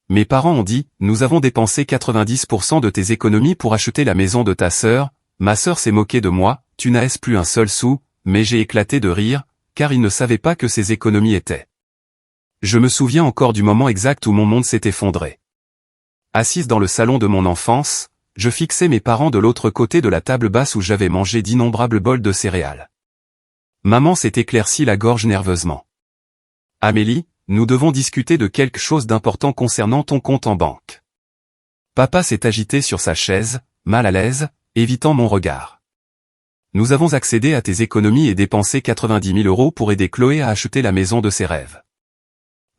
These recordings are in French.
Mes parents ont dit, nous avons dépensé 90% de tes économies pour acheter la maison de ta sœur. Ma sœur s'est moquée de moi, tu n'as plus un seul sou, mais j'ai éclaté de rire, car ils ne savaient pas que ces économies étaient. Je me souviens encore du moment exact où mon monde s'est effondré. Assise dans le salon de mon enfance, je fixais mes parents de l'autre côté de la table basse où j'avais mangé d'innombrables bols de céréales. Maman s'est éclaircie la gorge nerveusement. Amélie, nous devons discuter de quelque chose d'important concernant ton compte en banque. Papa s'est agité sur sa chaise, mal à l'aise, évitant mon regard. Nous avons accédé à tes économies et dépensé 90 000 € pour aider Chloé à acheter la maison de ses rêves.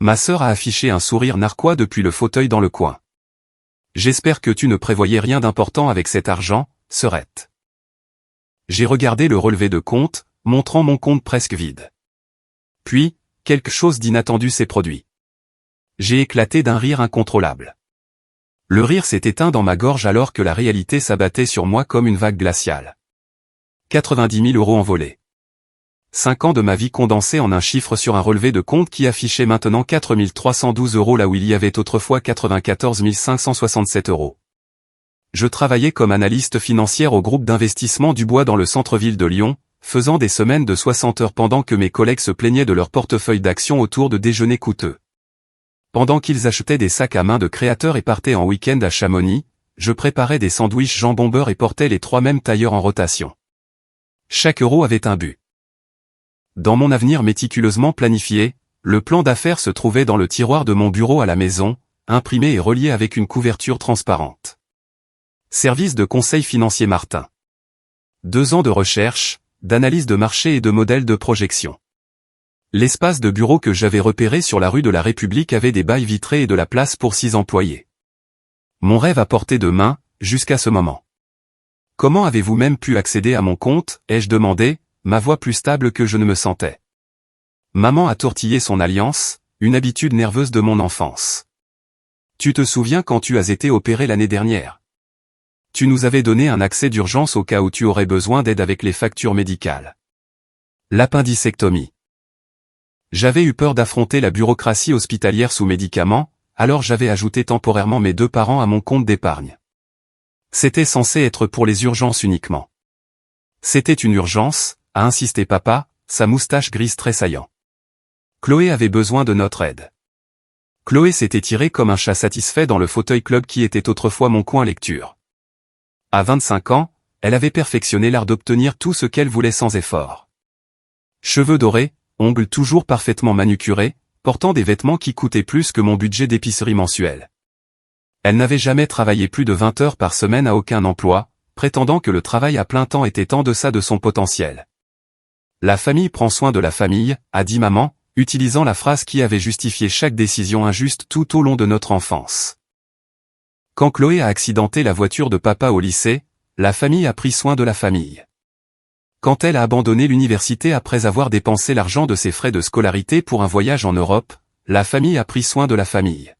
Ma sœur a affiché un sourire narquois depuis le fauteuil dans le coin. J'espère que tu ne prévoyais rien d'important avec cet argent, sœurette. J'ai regardé le relevé de compte, montrant mon compte presque vide. Puis, quelque chose d'inattendu s'est produit. J'ai éclaté d'un rire incontrôlable. Le rire s'est éteint dans ma gorge alors que la réalité s'abattait sur moi comme une vague glaciale. 90 000 € envolés. 5 ans de ma vie condensés en un chiffre sur un relevé de compte qui affichait maintenant 4 312 € là où il y avait autrefois 94 567 €. Je travaillais comme analyste financière au groupe d'investissement Dubois dans le centre-ville de Lyon, faisant des semaines de 60 heures pendant que mes collègues se plaignaient de leur portefeuille d'actions autour de déjeuners coûteux. Pendant qu'ils achetaient des sacs à main de créateurs et partaient en week-end à Chamonix, je préparais des sandwichs jambon beurre et portais les 3 mêmes tailleurs en rotation. Chaque euro avait un but. Dans mon avenir méticuleusement planifié, le plan d'affaires se trouvait dans le tiroir de mon bureau à la maison, imprimé et relié avec une couverture transparente. Service de conseil financier Martin. 2 ans de recherche, d'analyse de marché et de modèles de projection. L'espace de bureau que j'avais repéré sur la rue de la République avait des bails vitrés et de la place pour 6 employés. Mon rêve à portée de main, jusqu'à ce moment. Comment avez-vous même pu accéder à mon compte, ai-je demandé, ma voix plus stable que je ne me sentais. Maman a tortillé son alliance, une habitude nerveuse de mon enfance. Tu te souviens quand tu as été opéré l'année dernière? Tu nous avais donné un accès d'urgence au cas où tu aurais besoin d'aide avec les factures médicales. L'appendicectomie. J'avais eu peur d'affronter la bureaucratie hospitalière sous médicaments, alors j'avais ajouté temporairement mes 2 parents à mon compte d'épargne. C'était censé être pour les urgences uniquement. C'était une urgence, a insisté papa, sa moustache grise tressaillant. Chloé avait besoin de notre aide. Chloé s'était tirée comme un chat satisfait dans le fauteuil club qui était autrefois mon coin lecture. À 25 ans, elle avait perfectionné l'art d'obtenir tout ce qu'elle voulait sans effort. Cheveux dorés, ongles toujours parfaitement manucurés, portant des vêtements qui coûtaient plus que mon budget d'épicerie mensuel. Elle n'avait jamais travaillé plus de 20 heures par semaine à aucun emploi, prétendant que le travail à plein temps était en deçà de son potentiel. La famille prend soin de la famille, a dit maman, utilisant la phrase qui avait justifié chaque décision injuste tout au long de notre enfance. Quand Chloé a accidenté la voiture de papa au lycée, la famille a pris soin de la famille. Quand elle a abandonné l'université après avoir dépensé l'argent de ses frais de scolarité pour un voyage en Europe, la famille a pris soin de la famille.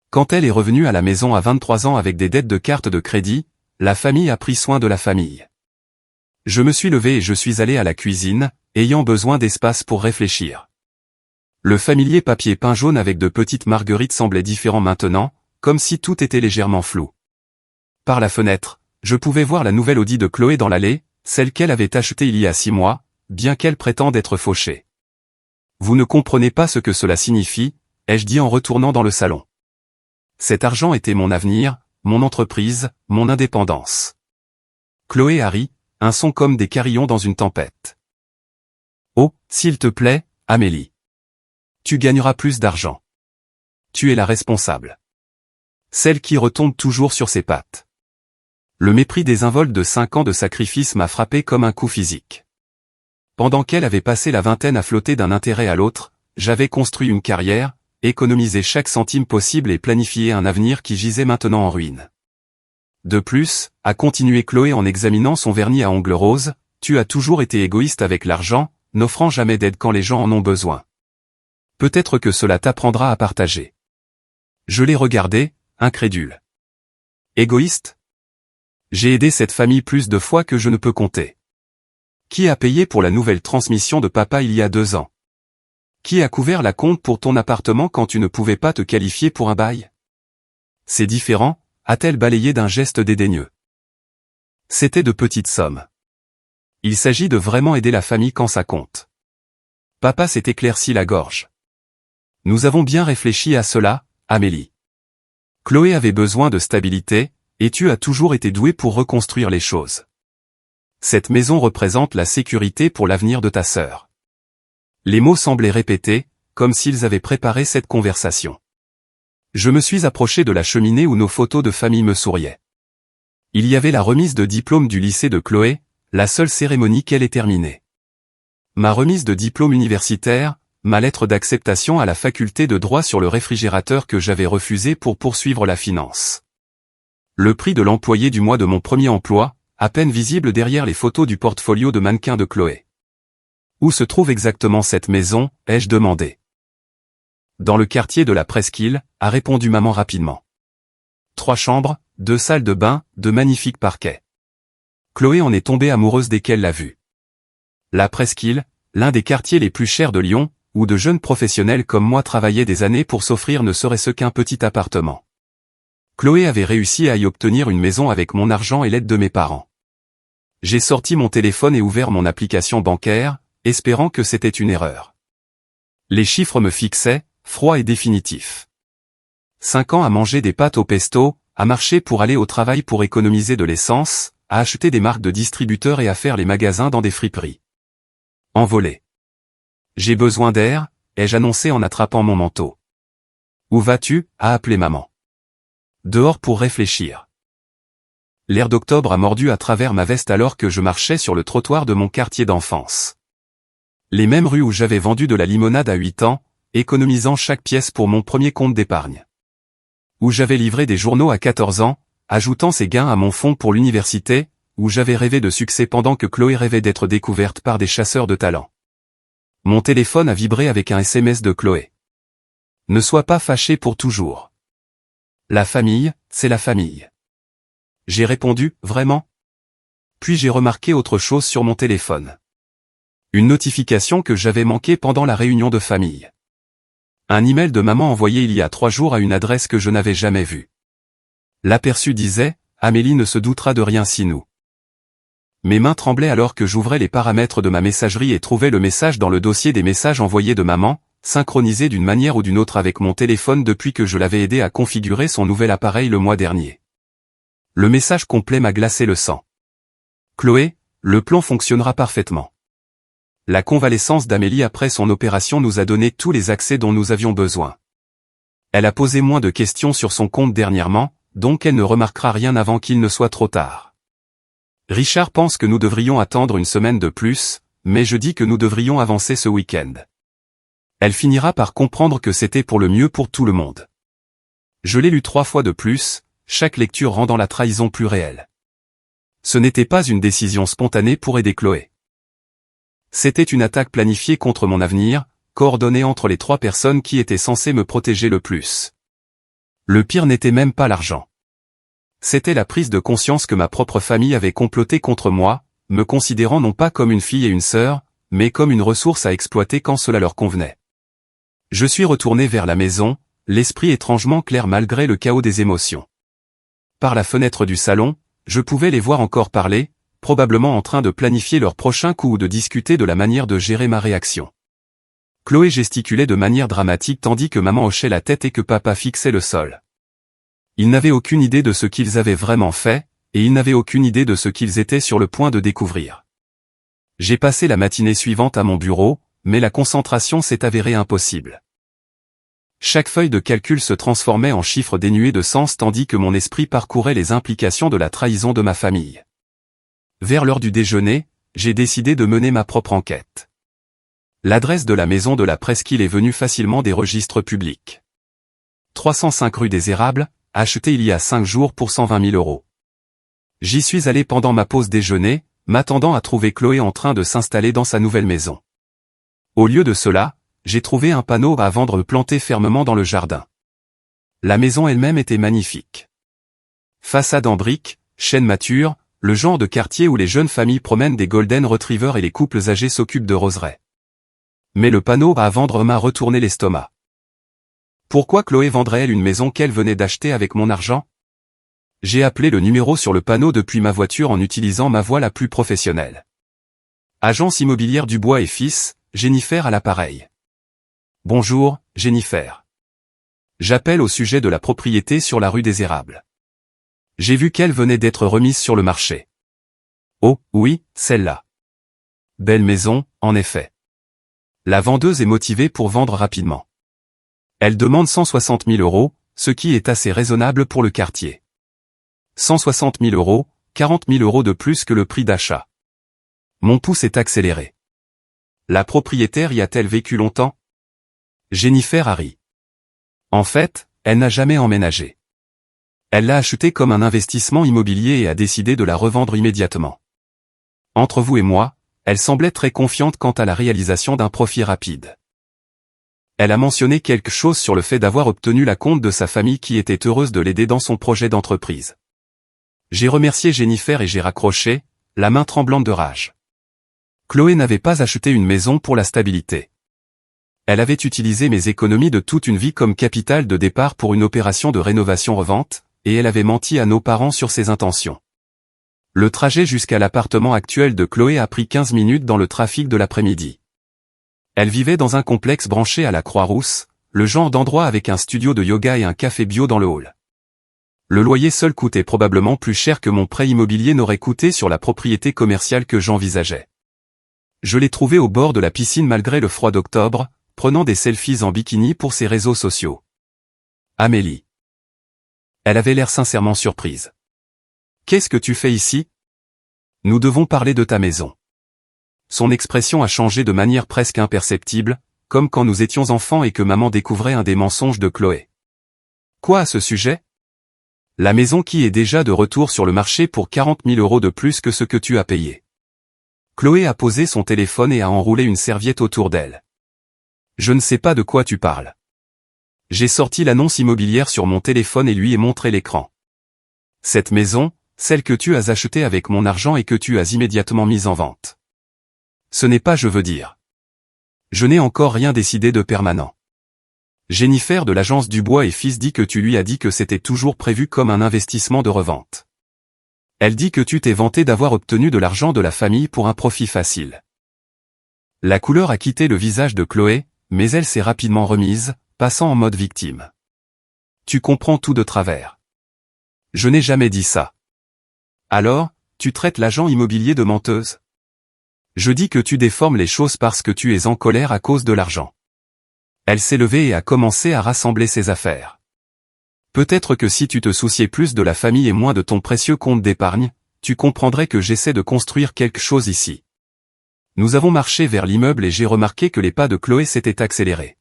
Quand elle est revenue à la maison à 23 ans avec des dettes de carte de crédit, la famille a pris soin de la famille. Je me suis levé et je suis allé à la cuisine, ayant besoin d'espace pour réfléchir. Le familier papier peint jaune avec de petites marguerites semblait différent maintenant, comme si tout était légèrement flou. Par la fenêtre, je pouvais voir la nouvelle Audi de Chloé dans l'allée, celle qu'elle avait achetée il y a 6 mois, bien qu'elle prétende être fauchée. Vous ne comprenez pas ce que cela signifie, ai-je dit en retournant dans le salon. Cet argent était mon avenir, mon entreprise, mon indépendance. Chloé a ri, un son comme des carillons dans une tempête. Oh, s'il te plaît, Amélie. Tu gagneras plus d'argent. Tu es la responsable. Celle qui retombe toujours sur ses pattes. Le mépris désinvolte de 5 ans de sacrifice m'a frappé comme un coup physique. Pendant qu'elle avait passé la vingtaine à flotter d'un intérêt à l'autre, j'avais construit une carrière, économisé chaque centime possible et planifié un avenir qui gisait maintenant en ruine. De plus, a continué Chloé en examinant son vernis à ongles roses, tu as toujours été égoïste avec l'argent, n'offrant jamais d'aide quand les gens en ont besoin. Peut-être que cela t'apprendra à partager. Je l'ai regardé, incrédule. Égoïste? J'ai aidé cette famille plus de fois que je ne peux compter. Qui a payé pour la nouvelle transmission de papa il y a 2 ans? Qui a couvert la compte pour ton appartement quand tu ne pouvais pas te qualifier pour un bail? C'est différent, a-t-elle balayé d'un geste dédaigneux. C'était de petites sommes. Il s'agit de vraiment aider la famille quand ça compte. Papa s'est éclairci la gorge. Nous avons bien réfléchi à cela, Amélie. Chloé avait besoin de stabilité, et tu as toujours été douée pour reconstruire les choses. Cette maison représente la sécurité pour l'avenir de ta sœur. Les mots semblaient répétés, comme s'ils avaient préparé cette conversation. Je me suis approché de la cheminée où nos photos de famille me souriaient. Il y avait la remise de diplôme du lycée de Chloé, la seule cérémonie qu'elle ait terminée. Ma remise de diplôme universitaire, ma lettre d'acceptation à la faculté de droit sur le réfrigérateur que j'avais refusé pour poursuivre la finance. Le prix de l'employé du mois de mon premier emploi, à peine visible derrière les photos du portfolio de mannequin de Chloé. Où se trouve exactement cette maison, ai-je demandé. Dans le quartier de la Presqu'île, a répondu maman rapidement. 3 chambres, 2 salles de bain, de magnifiques parquets. Chloé en est tombée amoureuse dès qu'elle l'a vue. La Presqu'île, l'un des quartiers les plus chers de Lyon, où de jeunes professionnels comme moi travaillaient des années pour s'offrir ne serait-ce qu'un petit appartement. Chloé avait réussi à y obtenir une maison avec mon argent et l'aide de mes parents. J'ai sorti mon téléphone et ouvert mon application bancaire, espérant que c'était une erreur. Les chiffres me fixaient, froid et définitif. 5 ans à manger des pâtes au pesto, à marcher pour aller au travail pour économiser de l'essence, à acheter des marques de distributeurs et à faire les magasins dans des friperies. Envolé. J'ai besoin d'air, ai-je annoncé en attrapant mon manteau. Où vas-tu, a appelé maman. Dehors pour réfléchir. L'air d'octobre a mordu à travers ma veste alors que je marchais sur le trottoir de mon quartier d'enfance. Les mêmes rues où j'avais vendu de la limonade à 8 ans, économisant chaque pièce pour mon premier compte d'épargne. Où j'avais livré des journaux à 14 ans, ajoutant ces gains à mon fonds pour l'université, où j'avais rêvé de succès pendant que Chloé rêvait d'être découverte par des chasseurs de talent. Mon téléphone a vibré avec un SMS de Chloé. Ne sois pas fâché pour toujours. La famille, c'est la famille. J'ai répondu, vraiment? Puis j'ai remarqué autre chose sur mon téléphone. Une notification que j'avais manquée pendant la réunion de famille. Un email de maman envoyé il y a 3 jours à une adresse que je n'avais jamais vue. L'aperçu disait, Amélie ne se doutera de rien si nous. Mes mains tremblaient alors que j'ouvrais les paramètres de ma messagerie et trouvais le message dans le dossier des messages envoyés de maman, synchronisé d'une manière ou d'une autre avec mon téléphone depuis que je l'avais aidé à configurer son nouvel appareil le mois dernier. Le message complet m'a glacé le sang. Chloé, le plan fonctionnera parfaitement. La convalescence d'Amélie après son opération nous a donné tous les accès dont nous avions besoin. Elle a posé moins de questions sur son compte dernièrement, donc elle ne remarquera rien avant qu'il ne soit trop tard. Richard pense que nous devrions attendre une semaine de plus, mais je dis que nous devrions avancer ce week-end. Elle finira par comprendre que c'était pour le mieux pour tout le monde. Je l'ai lu 3 fois de plus, chaque lecture rendant la trahison plus réelle. Ce n'était pas une décision spontanée pour aider Chloé. C'était une attaque planifiée contre mon avenir, coordonnée entre les 3 personnes qui étaient censées me protéger le plus. Le pire n'était même pas l'argent. C'était la prise de conscience que ma propre famille avait comploté contre moi, me considérant non pas comme une fille et une sœur, mais comme une ressource à exploiter quand cela leur convenait. Je suis retourné vers la maison, l'esprit étrangement clair malgré le chaos des émotions. Par la fenêtre du salon, je pouvais les voir encore parler, probablement en train de planifier leur prochain coup ou de discuter de la manière de gérer ma réaction. Chloé gesticulait de manière dramatique tandis que maman hochait la tête et que papa fixait le sol. Ils n'avaient aucune idée de ce qu'ils avaient vraiment fait, et ils n'avaient aucune idée de ce qu'ils étaient sur le point de découvrir. J'ai passé la matinée suivante à mon bureau, mais la concentration s'est avérée impossible. Chaque feuille de calcul se transformait en chiffres dénués de sens tandis que mon esprit parcourait les implications de la trahison de ma famille. Vers l'heure du déjeuner, j'ai décidé de mener ma propre enquête. L'adresse de la maison de la Presqu'île est venue facilement des registres publics. 305 rue des Érables, acheté il y a 5 jours pour 120 000 €. J'y suis allé pendant ma pause déjeuner, m'attendant à trouver Chloé en train de s'installer dans sa nouvelle maison. Au lieu de cela, j'ai trouvé un panneau à vendre planté fermement dans le jardin. La maison elle-même était magnifique. Façade en briques, chêne mature, le genre de quartier où les jeunes familles promènent des golden retrievers et les couples âgés s'occupent de roseraie. Mais le panneau à vendre m'a retourné l'estomac. Pourquoi Chloé vendrait-elle une maison qu'elle venait d'acheter avec mon argent? J'ai appelé le numéro sur le panneau depuis ma voiture en utilisant ma voix la plus professionnelle. Agence immobilière Dubois et Fils, Jennifer à l'appareil. Bonjour, Jennifer. J'appelle au sujet de la propriété sur la rue des Érables. J'ai vu qu'elle venait d'être remise sur le marché. Oh, oui, celle-là. Belle maison, en effet. La vendeuse est motivée pour vendre rapidement. Elle demande 160 000 €, ce qui est assez raisonnable pour le quartier. 160 000 €, 40 000 € de plus que le prix d'achat. Mon pouce est accéléré. La propriétaire y a-t-elle vécu longtemps? Jennifer a ri. En fait, elle n'a jamais emménagé. Elle l'a achetée comme un investissement immobilier et a décidé de la revendre immédiatement. Entre vous et moi, elle semblait très confiante quant à la réalisation d'un profit rapide. Elle a mentionné quelque chose sur le fait d'avoir obtenu l'acompte de sa famille qui était heureuse de l'aider dans son projet d'entreprise. J'ai remercié Jennifer et j'ai raccroché, la main tremblante de rage. Chloé n'avait pas acheté une maison pour la stabilité. Elle avait utilisé mes économies de toute une vie comme capital de départ pour une opération de rénovation-revente, et elle avait menti à nos parents sur ses intentions. Le trajet jusqu'à l'appartement actuel de Chloé a pris 15 minutes dans le trafic de l'après-midi. Elle vivait dans un complexe branché à la Croix-Rousse, le genre d'endroit avec un studio de yoga et un café bio dans le hall. Le loyer seul coûtait probablement plus cher que mon prêt immobilier n'aurait coûté sur la propriété commerciale que j'envisageais. Je l'ai trouvée au bord de la piscine malgré le froid d'octobre, prenant des selfies en bikini pour ses réseaux sociaux. Amélie. Elle avait l'air sincèrement surprise. Qu'est-ce que tu fais ici? Nous devons parler de ta maison. Son expression a changé de manière presque imperceptible, comme quand nous étions enfants et que maman découvrait un des mensonges de Chloé. Quoi à ce sujet? La maison qui est déjà de retour sur le marché pour 40 000 € de plus que ce que tu as payé. Chloé a posé son téléphone et a enroulé une serviette autour d'elle. Je ne sais pas de quoi tu parles. J'ai sorti l'annonce immobilière sur mon téléphone et lui ai montré l'écran. Cette maison, celle que tu as achetée avec mon argent et que tu as immédiatement mise en vente. Ce n'est pas je veux dire. Je n'ai encore rien décidé de permanent. Jennifer de l'agence Dubois et Fils dit que tu lui as dit que c'était toujours prévu comme un investissement de revente. Elle dit que tu t'es vanté d'avoir obtenu de l'argent de la famille pour un profit facile. La couleur a quitté le visage de Chloé, mais elle s'est rapidement remise, passant en mode victime. Tu comprends tout de travers. Je n'ai jamais dit ça. Alors, tu traites l'agent immobilier de menteuse? Je dis que tu déformes les choses parce que tu es en colère à cause de l'argent. Elle s'est levée et a commencé à rassembler ses affaires. Peut-être que si tu te souciais plus de la famille et moins de ton précieux compte d'épargne, tu comprendrais que j'essaie de construire quelque chose ici. Nous avons marché vers l'immeuble et j'ai remarqué que les pas de Chloé s'étaient accélérés.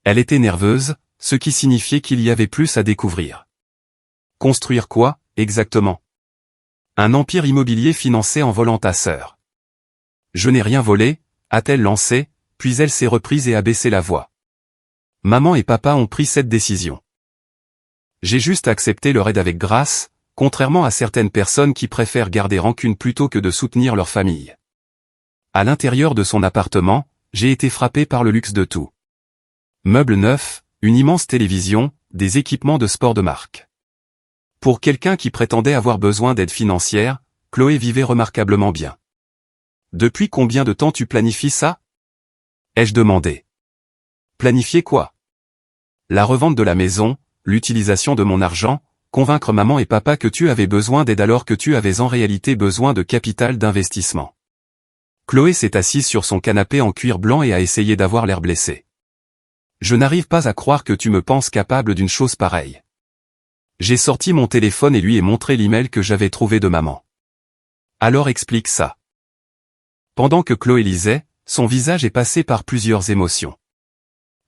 Elle était nerveuse, ce qui signifiait qu'il y avait plus à découvrir. Construire quoi, exactement? Un empire immobilier financé en volant ta sœur. Je n'ai rien volé, a-t-elle lancé, puis elle s'est reprise et a baissé la voix. Maman et papa ont pris cette décision. J'ai juste accepté leur aide avec grâce, contrairement à certaines personnes qui préfèrent garder rancune plutôt que de soutenir leur famille. À l'intérieur de son appartement, j'ai été frappé par le luxe de tout. Meubles neufs, une immense télévision, des équipements de sport de marque. Pour quelqu'un qui prétendait avoir besoin d'aide financière, Chloé vivait remarquablement bien. Depuis combien de temps tu planifies ça? Ai-je demandé. Planifier quoi? La revente de la maison, l'utilisation de mon argent, convaincre maman et papa que tu avais besoin d'aide alors que tu avais en réalité besoin de capital d'investissement. Chloé s'est assise sur son canapé en cuir blanc et a essayé d'avoir l'air blessé. Je n'arrive pas à croire que tu me penses capable d'une chose pareille. J'ai sorti mon téléphone et lui ai montré l'email que j'avais trouvé de maman. Alors explique ça. Pendant que Chloé lisait, son visage est passé par plusieurs émotions.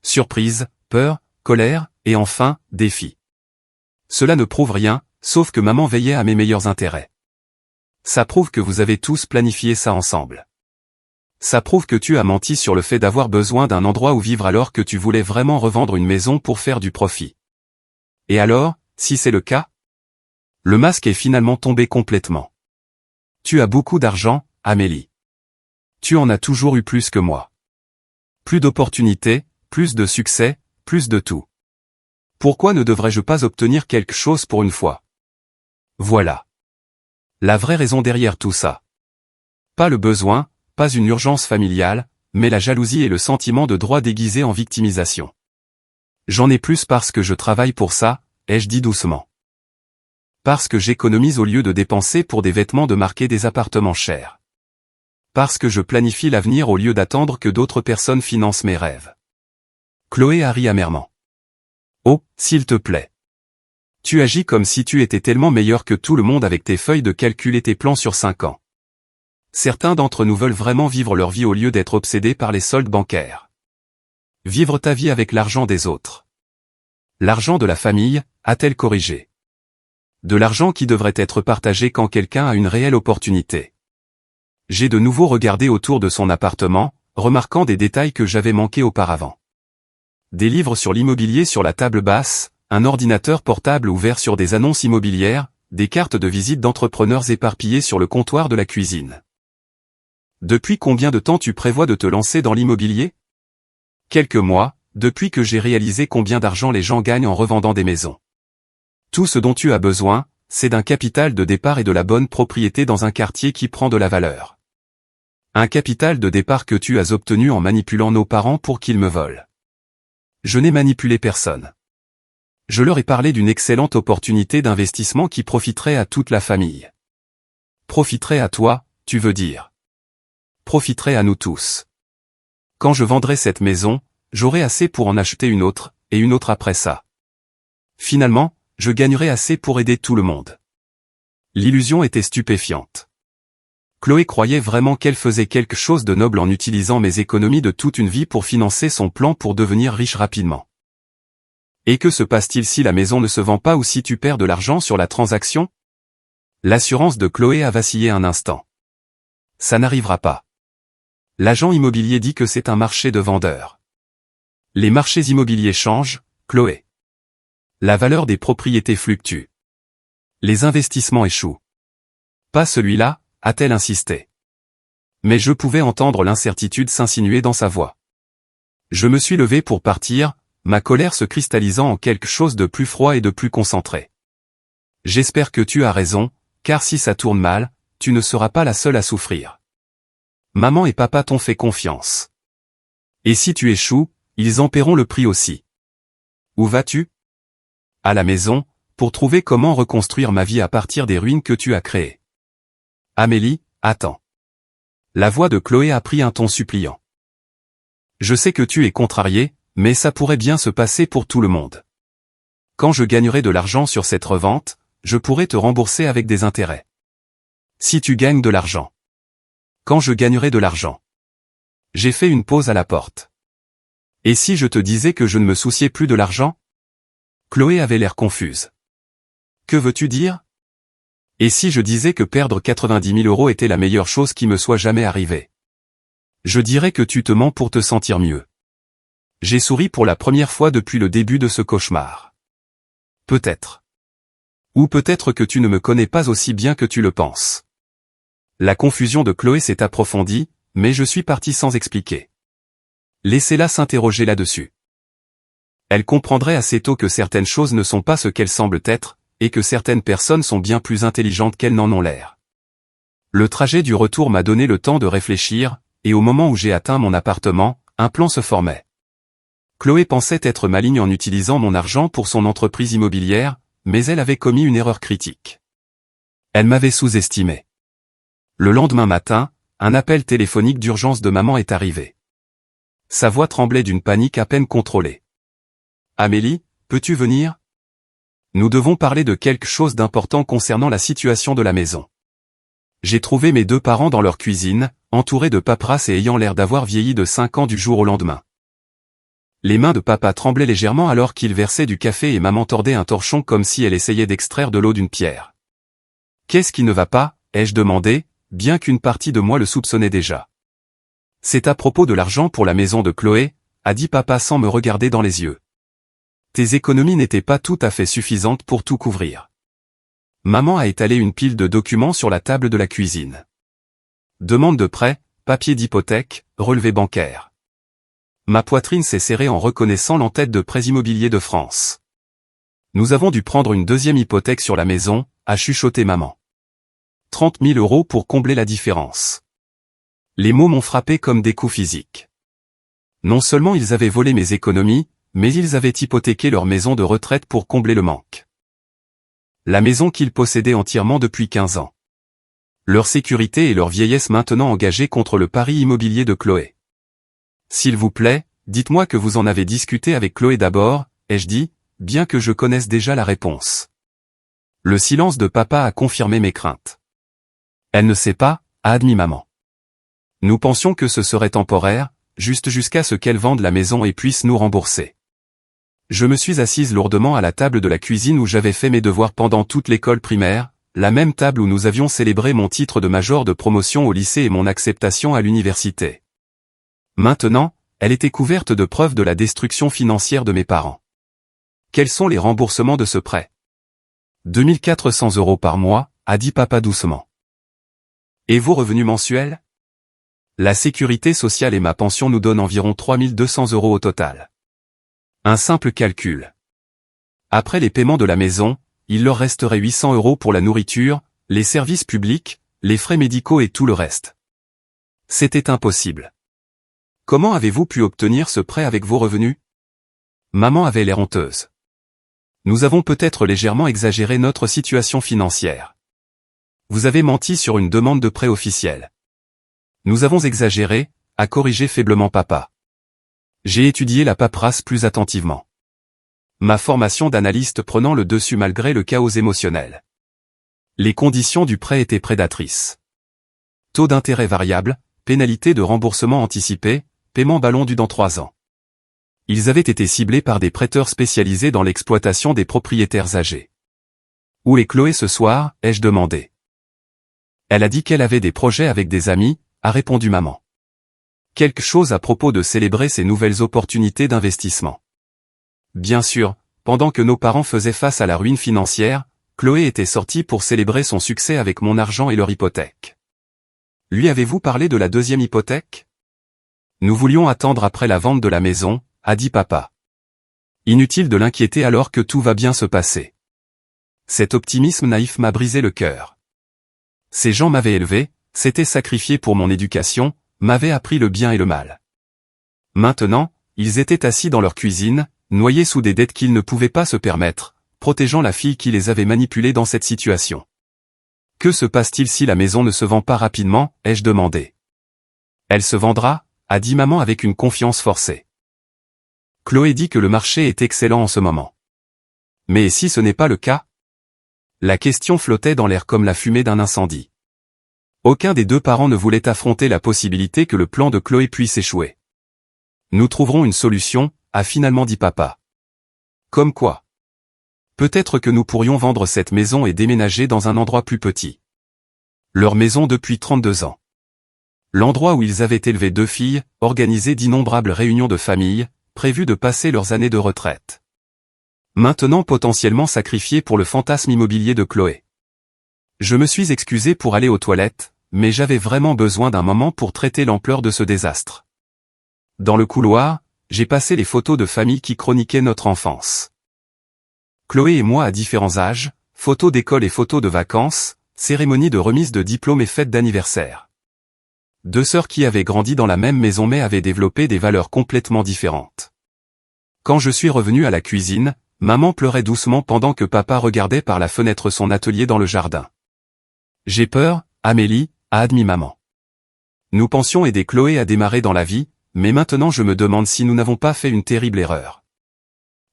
Surprise, peur, colère, et enfin, défi. Cela ne prouve rien, sauf que maman veillait à mes meilleurs intérêts. Ça prouve que vous avez tous planifié ça ensemble. Ça prouve que tu as menti sur le fait d'avoir besoin d'un endroit où vivre alors que tu voulais vraiment revendre une maison pour faire du profit. Et alors, si c'est le cas? Le masque est finalement tombé complètement. Tu as beaucoup d'argent, Amélie. Tu en as toujours eu plus que moi. Plus d'opportunités, plus de succès, plus de tout. Pourquoi ne devrais-je pas obtenir quelque chose pour une fois? Voilà la vraie raison derrière tout ça. Pas le besoin, pas une urgence familiale, mais la jalousie et le sentiment de droit déguisé en victimisation. J'en ai plus parce que je travaille pour ça, ai-je dit doucement. Parce que j'économise au lieu de dépenser pour des vêtements de marque et des appartements chers. Parce que je planifie l'avenir au lieu d'attendre que d'autres personnes financent mes rêves. Chloé a ri amèrement. Oh, s'il te plaît. Tu agis comme si tu étais tellement meilleur que tout le monde avec tes feuilles de calcul et tes plans sur 5 ans. Certains d'entre nous veulent vraiment vivre leur vie au lieu d'être obsédés par les soldes bancaires. Vivre ta vie avec l'argent des autres. L'argent de la famille, a-t-elle corrigé? De l'argent qui devrait être partagé quand quelqu'un a une réelle opportunité. J'ai de nouveau regardé autour de son appartement, remarquant des détails que j'avais manqués auparavant. Des livres sur l'immobilier sur la table basse, un ordinateur portable ouvert sur des annonces immobilières, des cartes de visite d'entrepreneurs éparpillées sur le comptoir de la cuisine. Depuis combien de temps tu prévois de te lancer dans l'immobilier? Quelques mois, depuis que j'ai réalisé combien d'argent les gens gagnent en revendant des maisons. Tout ce dont tu as besoin, c'est d'un capital de départ et de la bonne propriété dans un quartier qui prend de la valeur. Un capital de départ que tu as obtenu en manipulant nos parents pour qu'ils me volent. Je n'ai manipulé personne. Je leur ai parlé d'une excellente opportunité d'investissement qui profiterait à toute la famille. Profiterait à toi, tu veux dire. Profiterait à nous tous. Quand je vendrai cette maison, j'aurai assez pour en acheter une autre, et une autre après ça. Finalement, je gagnerai assez pour aider tout le monde. L'illusion était stupéfiante. Chloé croyait vraiment qu'elle faisait quelque chose de noble en utilisant mes économies de toute une vie pour financer son plan pour devenir riche rapidement. Et que se passe-t-il si la maison ne se vend pas ou si tu perds de l'argent sur la transaction? L'assurance de Chloé a vacillé un instant. Ça n'arrivera pas. L'agent immobilier dit que c'est un marché de vendeurs. Les marchés immobiliers changent, Chloé. La valeur des propriétés fluctue. Les investissements échouent. Pas celui-là, a-t-elle insisté. Mais je pouvais entendre l'incertitude s'insinuer dans sa voix. Je me suis levé pour partir, ma colère se cristallisant en quelque chose de plus froid et de plus concentré. J'espère que tu as raison, car si ça tourne mal, tu ne seras pas la seule à souffrir. Maman et papa t'ont fait confiance. Et si tu échoues, ils en paieront le prix aussi. Où vas-tu? À la maison, pour trouver comment reconstruire ma vie à partir des ruines que tu as créées. Amélie, attends. La voix de Chloé a pris un ton suppliant. Je sais que tu es contrariée, mais ça pourrait bien se passer pour tout le monde. Quand je gagnerai de l'argent sur cette revente, je pourrai te rembourser avec des intérêts. Si tu gagnes de l'argent. Quand je gagnerai de l'argent. J'ai fait une pause à la porte. Et si je te disais que je ne me souciais plus de l'argent? Chloé avait l'air confuse. Que veux-tu dire? Et si je disais que perdre 90 000 € était la meilleure chose qui me soit jamais arrivée? Je dirais que tu te mens pour te sentir mieux. J'ai souri pour la première fois depuis le début de ce cauchemar. Peut-être. Ou peut-être que tu ne me connais pas aussi bien que tu le penses. La confusion de Chloé s'est approfondie, mais je suis parti sans expliquer. Laissez-la s'interroger là-dessus. Elle comprendrait assez tôt que certaines choses ne sont pas ce qu'elles semblent être, et que certaines personnes sont bien plus intelligentes qu'elles n'en ont l'air. Le trajet du retour m'a donné le temps de réfléchir, et au moment où j'ai atteint mon appartement, un plan se formait. Chloé pensait être maligne en utilisant mon argent pour son entreprise immobilière, mais elle avait commis une erreur critique. Elle m'avait sous-estimé. Le lendemain matin, un appel téléphonique d'urgence de maman est arrivé. Sa voix tremblait d'une panique à peine contrôlée. « Amélie, peux-tu venir? Nous devons parler de quelque chose d'important concernant la situation de la maison. » J'ai trouvé mes deux parents dans leur cuisine, entourés de paperasse et ayant l'air d'avoir vieilli de 5 ans du jour au lendemain. Les mains de papa tremblaient légèrement alors qu'il versait du café et maman tordait un torchon comme si elle essayait d'extraire de l'eau d'une pierre. « Qu'est-ce qui ne va pas ?» ai-je demandé, bien qu'une partie de moi le soupçonnait déjà. « C'est à propos de l'argent pour la maison de Chloé, » a dit papa sans me regarder dans les yeux. « Tes économies n'étaient pas tout à fait suffisantes pour tout couvrir. » Maman a étalé une pile de documents sur la table de la cuisine. Demande de prêt, papier d'hypothèque, relevé bancaire. Ma poitrine s'est serrée en reconnaissant l'entête de Prêts Immobiliers de France. Nous avons dû prendre une deuxième hypothèque sur la maison, a chuchoté maman. 30 000 € pour combler la différence. Les mots m'ont frappé comme des coups physiques. Non seulement ils avaient volé mes économies, mais ils avaient hypothéqué leur maison de retraite pour combler le manque. La maison qu'ils possédaient entièrement depuis 15 ans. Leur sécurité et leur vieillesse maintenant engagées contre le pari immobilier de Chloé. S'il vous plaît, dites-moi que vous en avez discuté avec Chloé d'abord, ai-je dit, bien que je connaisse déjà la réponse. Le silence de papa a confirmé mes craintes. Elle ne sait pas, a admis maman. Nous pensions que ce serait temporaire, juste jusqu'à ce qu'elle vende la maison et puisse nous rembourser. Je me suis assise lourdement à la table de la cuisine où j'avais fait mes devoirs pendant toute l'école primaire, la même table où nous avions célébré mon titre de major de promotion au lycée et mon acceptation à l'université. Maintenant, elle était couverte de preuves de la destruction financière de mes parents. Quels sont les remboursements de ce prêt? 2 400 € par mois, a dit papa doucement. Et vos revenus mensuels? La sécurité sociale et ma pension nous donnent environ 3 200 € au total. Un simple calcul. Après les paiements de la maison, il leur resterait 800 € pour la nourriture, les services publics, les frais médicaux et tout le reste. C'était impossible. Comment avez-vous pu obtenir ce prêt avec vos revenus? Maman avait l'air honteuse. Nous avons peut-être légèrement exagéré notre situation financière. Vous avez menti sur une demande de prêt officielle. Nous avons exagéré, a corrigé faiblement papa. J'ai étudié la paperasse plus attentivement. Ma formation d'analyste prenant le dessus malgré le chaos émotionnel. Les conditions du prêt étaient prédatrices. Taux d'intérêt variable, pénalité de remboursement anticipé, paiement ballon dû dans 3 ans. Ils avaient été ciblés par des prêteurs spécialisés dans l'exploitation des propriétaires âgés. Où est Chloé ce soir, ai-je demandé. Elle a dit qu'elle avait des projets avec des amis, a répondu maman. Quelque chose à propos de célébrer ces nouvelles opportunités d'investissement. Bien sûr, pendant que nos parents faisaient face à la ruine financière, Chloé était sortie pour célébrer son succès avec mon argent et leur hypothèque. Lui avez-vous parlé de la deuxième hypothèque? Nous voulions attendre après la vente de la maison, a dit papa. Inutile de l'inquiéter alors que tout va bien se passer. Cet optimisme naïf m'a brisé le cœur. Ces gens m'avaient élevé, s'étaient sacrifiés pour mon éducation, m'avaient appris le bien et le mal. Maintenant, ils étaient assis dans leur cuisine, noyés sous des dettes qu'ils ne pouvaient pas se permettre, protégeant la fille qui les avait manipulés dans cette situation. Que se passe-t-il si la maison ne se vend pas rapidement, ai-je demandé. Elle se vendra, a dit maman avec une confiance forcée. Chloé dit que le marché est excellent en ce moment. Mais si ce n'est pas le cas? La question flottait dans l'air comme la fumée d'un incendie. Aucun des deux parents ne voulait affronter la possibilité que le plan de Chloé puisse échouer. Nous trouverons une solution, a finalement dit papa. Comme quoi? Peut-être que nous pourrions vendre cette maison et déménager dans un endroit plus petit. Leur maison depuis 32 ans. L'endroit où ils avaient élevé 2 filles, organisé d'innombrables réunions de famille, prévu de passer leurs années de retraite. Maintenant potentiellement sacrifiés pour le fantasme immobilier de Chloé. Je me suis excusé pour aller aux toilettes, mais j'avais vraiment besoin d'un moment pour traiter l'ampleur de ce désastre. Dans le couloir, j'ai passé les photos de famille qui chroniquaient notre enfance. Chloé et moi à différents âges, photos d'école et photos de vacances, cérémonie de remise de diplômes et fêtes d'anniversaire. 2 sœurs qui avaient grandi dans la même maison mais avaient développé des valeurs complètement différentes. Quand je suis revenu à la cuisine, maman pleurait doucement pendant que papa regardait par la fenêtre son atelier dans le jardin. J'ai peur, Amélie, a admis maman. Nous pensions aider Chloé à démarrer dans la vie, mais maintenant je me demande si nous n'avons pas fait une terrible erreur.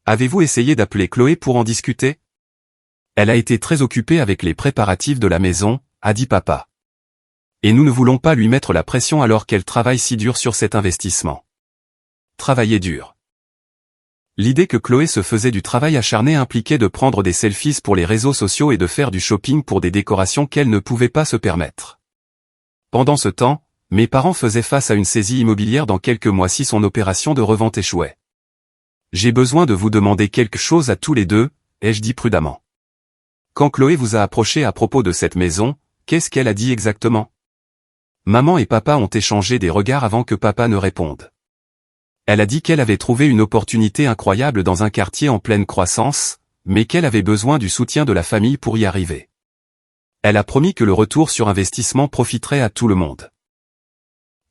Avez-vous essayé d'appeler Chloé pour en discuter? Elle a été très occupée avec les préparatifs de la maison, a dit papa. Et nous ne voulons pas lui mettre la pression alors qu'elle travaille si dur sur cet investissement. Travailler dur. L'idée que Chloé se faisait du travail acharné impliquait de prendre des selfies pour les réseaux sociaux et de faire du shopping pour des décorations qu'elle ne pouvait pas se permettre. Pendant ce temps, mes parents faisaient face à une saisie immobilière dans quelques mois si son opération de revente échouait. J'ai besoin de vous demander quelque chose à tous les deux, ai-je dit prudemment. Quand Chloé vous a approché à propos de cette maison, qu'est-ce qu'elle a dit exactement? Maman et papa ont échangé des regards avant que papa ne réponde. Elle a dit qu'elle avait trouvé une opportunité incroyable dans un quartier en pleine croissance, mais qu'elle avait besoin du soutien de la famille pour y arriver. Elle a promis que le retour sur investissement profiterait à tout le monde.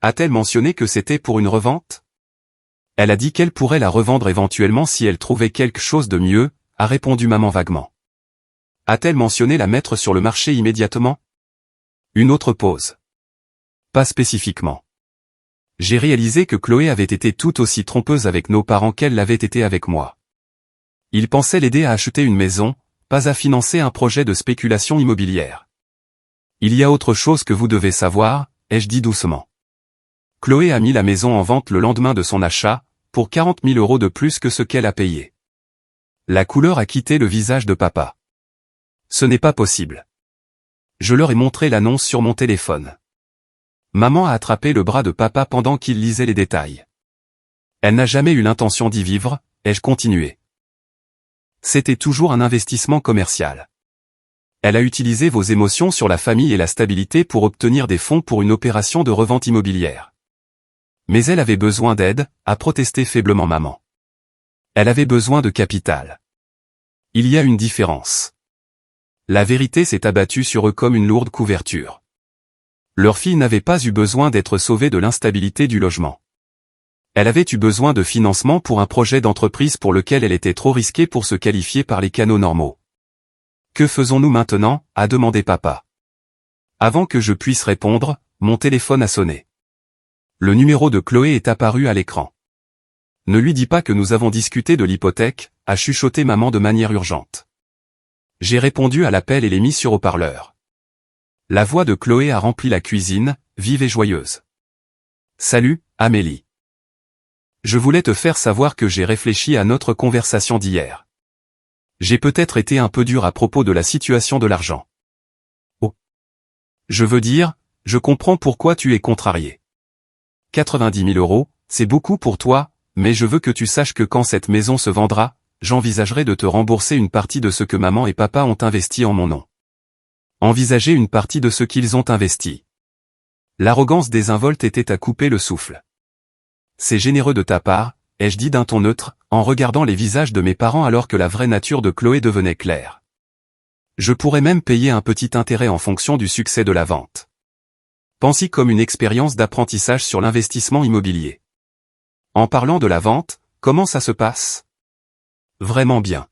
A-t-elle mentionné que c'était pour une revente? Elle a dit qu'elle pourrait la revendre éventuellement si elle trouvait quelque chose de mieux, a répondu maman vaguement. A-t-elle mentionné la mettre sur le marché immédiatement? Une autre pause. Pas spécifiquement. J'ai réalisé que Chloé avait été tout aussi trompeuse avec nos parents qu'elle l'avait été avec moi. Ils pensaient l'aider à acheter une maison, pas à financer un projet de spéculation immobilière. Il y a autre chose que vous devez savoir, ai-je dit doucement. Chloé a mis la maison en vente le lendemain de son achat, pour 40 000 € de plus que ce qu'elle a payé. La couleur a quitté le visage de papa. Ce n'est pas possible. Je leur ai montré l'annonce sur mon téléphone. Maman a attrapé le bras de papa pendant qu'il lisait les détails. Elle n'a jamais eu l'intention d'y vivre, ai-je continué. C'était toujours un investissement commercial. Elle a utilisé vos émotions sur la famille et la stabilité pour obtenir des fonds pour une opération de revente immobilière. Mais elle avait besoin d'aide, a protesté faiblement maman. Elle avait besoin de capital. Il y a une différence. La vérité s'est abattue sur eux comme une lourde couverture. Leur fille n'avait pas eu besoin d'être sauvée de l'instabilité du logement. Elle avait eu besoin de financement pour un projet d'entreprise pour lequel elle était trop risquée pour se qualifier par les canaux normaux. Que faisons-nous maintenant, a demandé papa. Avant que je puisse répondre, mon téléphone a sonné. Le numéro de Chloé est apparu à l'écran. Ne lui dis pas que nous avons discuté de l'hypothèque, a chuchoté maman de manière urgente. J'ai répondu à l'appel et l'ai mis sur haut-parleur. La voix de Chloé a rempli la cuisine, vive et joyeuse. Salut, Amélie. Je voulais te faire savoir que j'ai réfléchi à notre conversation d'hier. J'ai peut-être été un peu dur à propos de la situation de l'argent. Oh. Je veux dire, je comprends pourquoi tu es contrarié. 90 000 €, c'est beaucoup pour toi, mais je veux que tu saches que quand cette maison se vendra, j'envisagerai de te rembourser une partie de ce que maman et papa ont investi en mon nom. Envisager une partie de ce qu'ils ont investi. L'arrogance désinvolte était à couper le souffle. C'est généreux de ta part, ai-je dit d'un ton neutre, en regardant les visages de mes parents alors que la vraie nature de Chloé devenait claire. Je pourrais même payer un petit intérêt en fonction du succès de la vente. Pense-y comme une expérience d'apprentissage sur l'investissement immobilier. En parlant de la vente, comment ça se passe? Vraiment bien.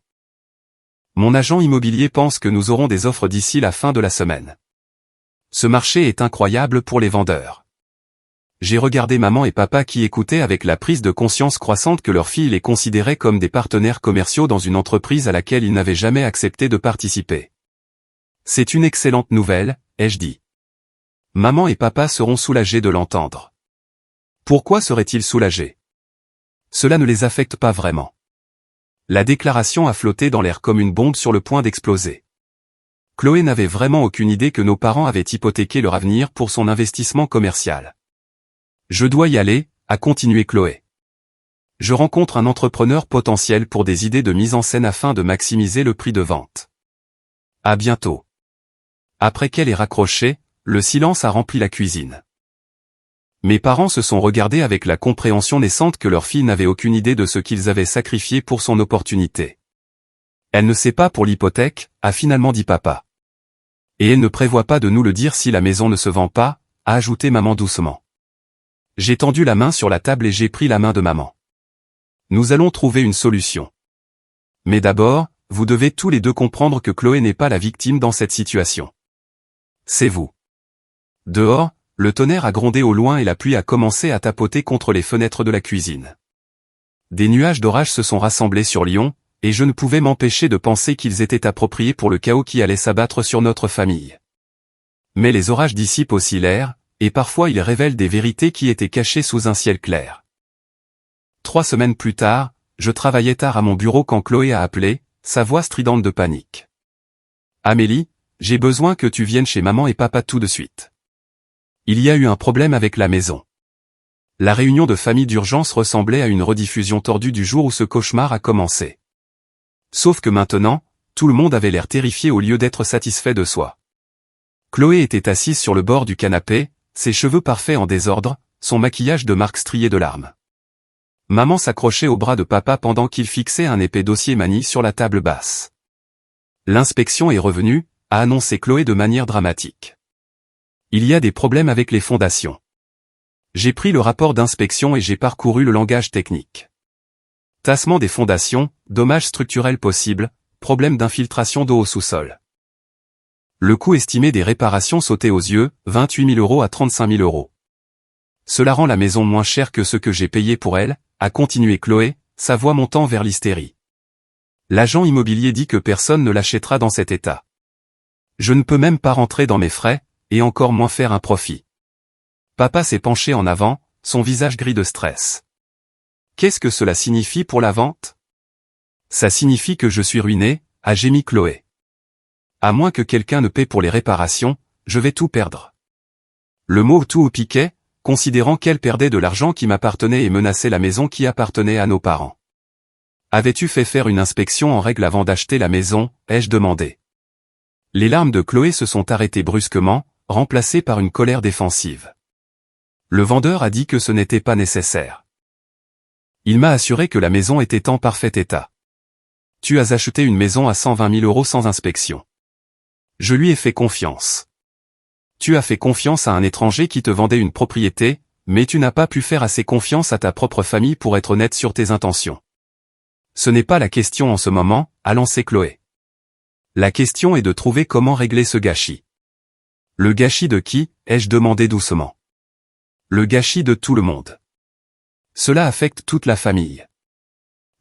Mon agent immobilier pense que nous aurons des offres d'ici la fin de la semaine. Ce marché est incroyable pour les vendeurs. J'ai regardé maman et papa qui écoutaient avec la prise de conscience croissante que leur fille les considérait comme des partenaires commerciaux dans une entreprise à laquelle ils n'avaient jamais accepté de participer. C'est une excellente nouvelle, ai-je dit. Maman et papa seront soulagés de l'entendre. Pourquoi seraient-ils soulagés? Cela ne les affecte pas vraiment. La déclaration a flotté dans l'air comme une bombe sur le point d'exploser. Chloé n'avait vraiment aucune idée que nos parents avaient hypothéqué leur avenir pour son investissement commercial. Je dois y aller, a continué Chloé. Je rencontre un entrepreneur potentiel pour des idées de mise en scène afin de maximiser le prix de vente. À bientôt. Après qu'elle ait raccroché, le silence a rempli la cuisine. Mes parents se sont regardés avec la compréhension naissante que leur fille n'avait aucune idée de ce qu'ils avaient sacrifié pour son opportunité. Elle ne sait pas pour l'hypothèque, a finalement dit papa. Et elle ne prévoit pas de nous le dire si la maison ne se vend pas, a ajouté maman doucement. J'ai tendu la main sur la table et j'ai pris la main de maman. Nous allons trouver une solution. Mais d'abord, vous devez tous les deux comprendre que Chloé n'est pas la victime dans cette situation. C'est vous. Dehors, le tonnerre a grondé au loin et la pluie a commencé à tapoter contre les fenêtres de la cuisine. Des nuages d'orage se sont rassemblés sur Lyon, et je ne pouvais m'empêcher de penser qu'ils étaient appropriés pour le chaos qui allait s'abattre sur notre famille. Mais les orages dissipent aussi l'air, et parfois ils révèlent des vérités qui étaient cachées sous un ciel clair. 3 semaines plus tard, je travaillais tard à mon bureau quand Chloé a appelé, sa voix stridente de panique. Amélie, j'ai besoin que tu viennes chez maman et papa tout de suite. Il y a eu un problème avec la maison. La réunion de famille d'urgence ressemblait à une rediffusion tordue du jour où ce cauchemar a commencé. Sauf que maintenant, tout le monde avait l'air terrifié au lieu d'être satisfait de soi. Chloé était assise sur le bord du canapé, ses cheveux parfaits en désordre, son maquillage de marque strié de larmes. Maman s'accrochait au bras de papa pendant qu'il fixait un épais dossier manie sur la table basse. L'inspection est revenue, a annoncé Chloé de manière dramatique. Il y a des problèmes avec les fondations. J'ai pris le rapport d'inspection et j'ai parcouru le langage technique. Tassement des fondations, dommages structurels possibles, problème d'infiltration d'eau au sous-sol. Le coût estimé des réparations sautait aux yeux, 28 000 € à 35 000 €. Cela rend la maison moins chère que ce que j'ai payé pour elle, a continué Chloé, sa voix montant vers l'hystérie. L'agent immobilier dit que personne ne l'achètera dans cet état. Je ne peux même pas rentrer dans mes frais, et encore moins faire un profit. Papa s'est penché en avant, son visage gris de stress. Qu'est-ce que cela signifie pour la vente? Ça signifie que je suis ruiné, a gémi Chloé. À moins que quelqu'un ne paie pour les réparations, je vais tout perdre. Le mot tout piquait, considérant qu'elle perdait de l'argent qui m'appartenait et menaçait la maison qui appartenait à nos parents. Avais-tu fait faire une inspection en règle avant d'acheter la maison, ai-je demandé. Les larmes de Chloé se sont arrêtées brusquement, remplacées par une colère défensive. Le vendeur a dit que ce n'était pas nécessaire. Il m'a assuré que la maison était en parfait état. Tu as acheté une maison à 120 000 € sans inspection. Je lui ai fait confiance. Tu as fait confiance à un étranger qui te vendait une propriété, mais tu n'as pas pu faire assez confiance à ta propre famille pour être honnête sur tes intentions. Ce n'est pas la question en ce moment, a lancé Chloé. La question est de trouver comment régler ce gâchis. Le gâchis de qui, ai-je demandé doucement. Le gâchis de tout le monde. Cela affecte toute la famille.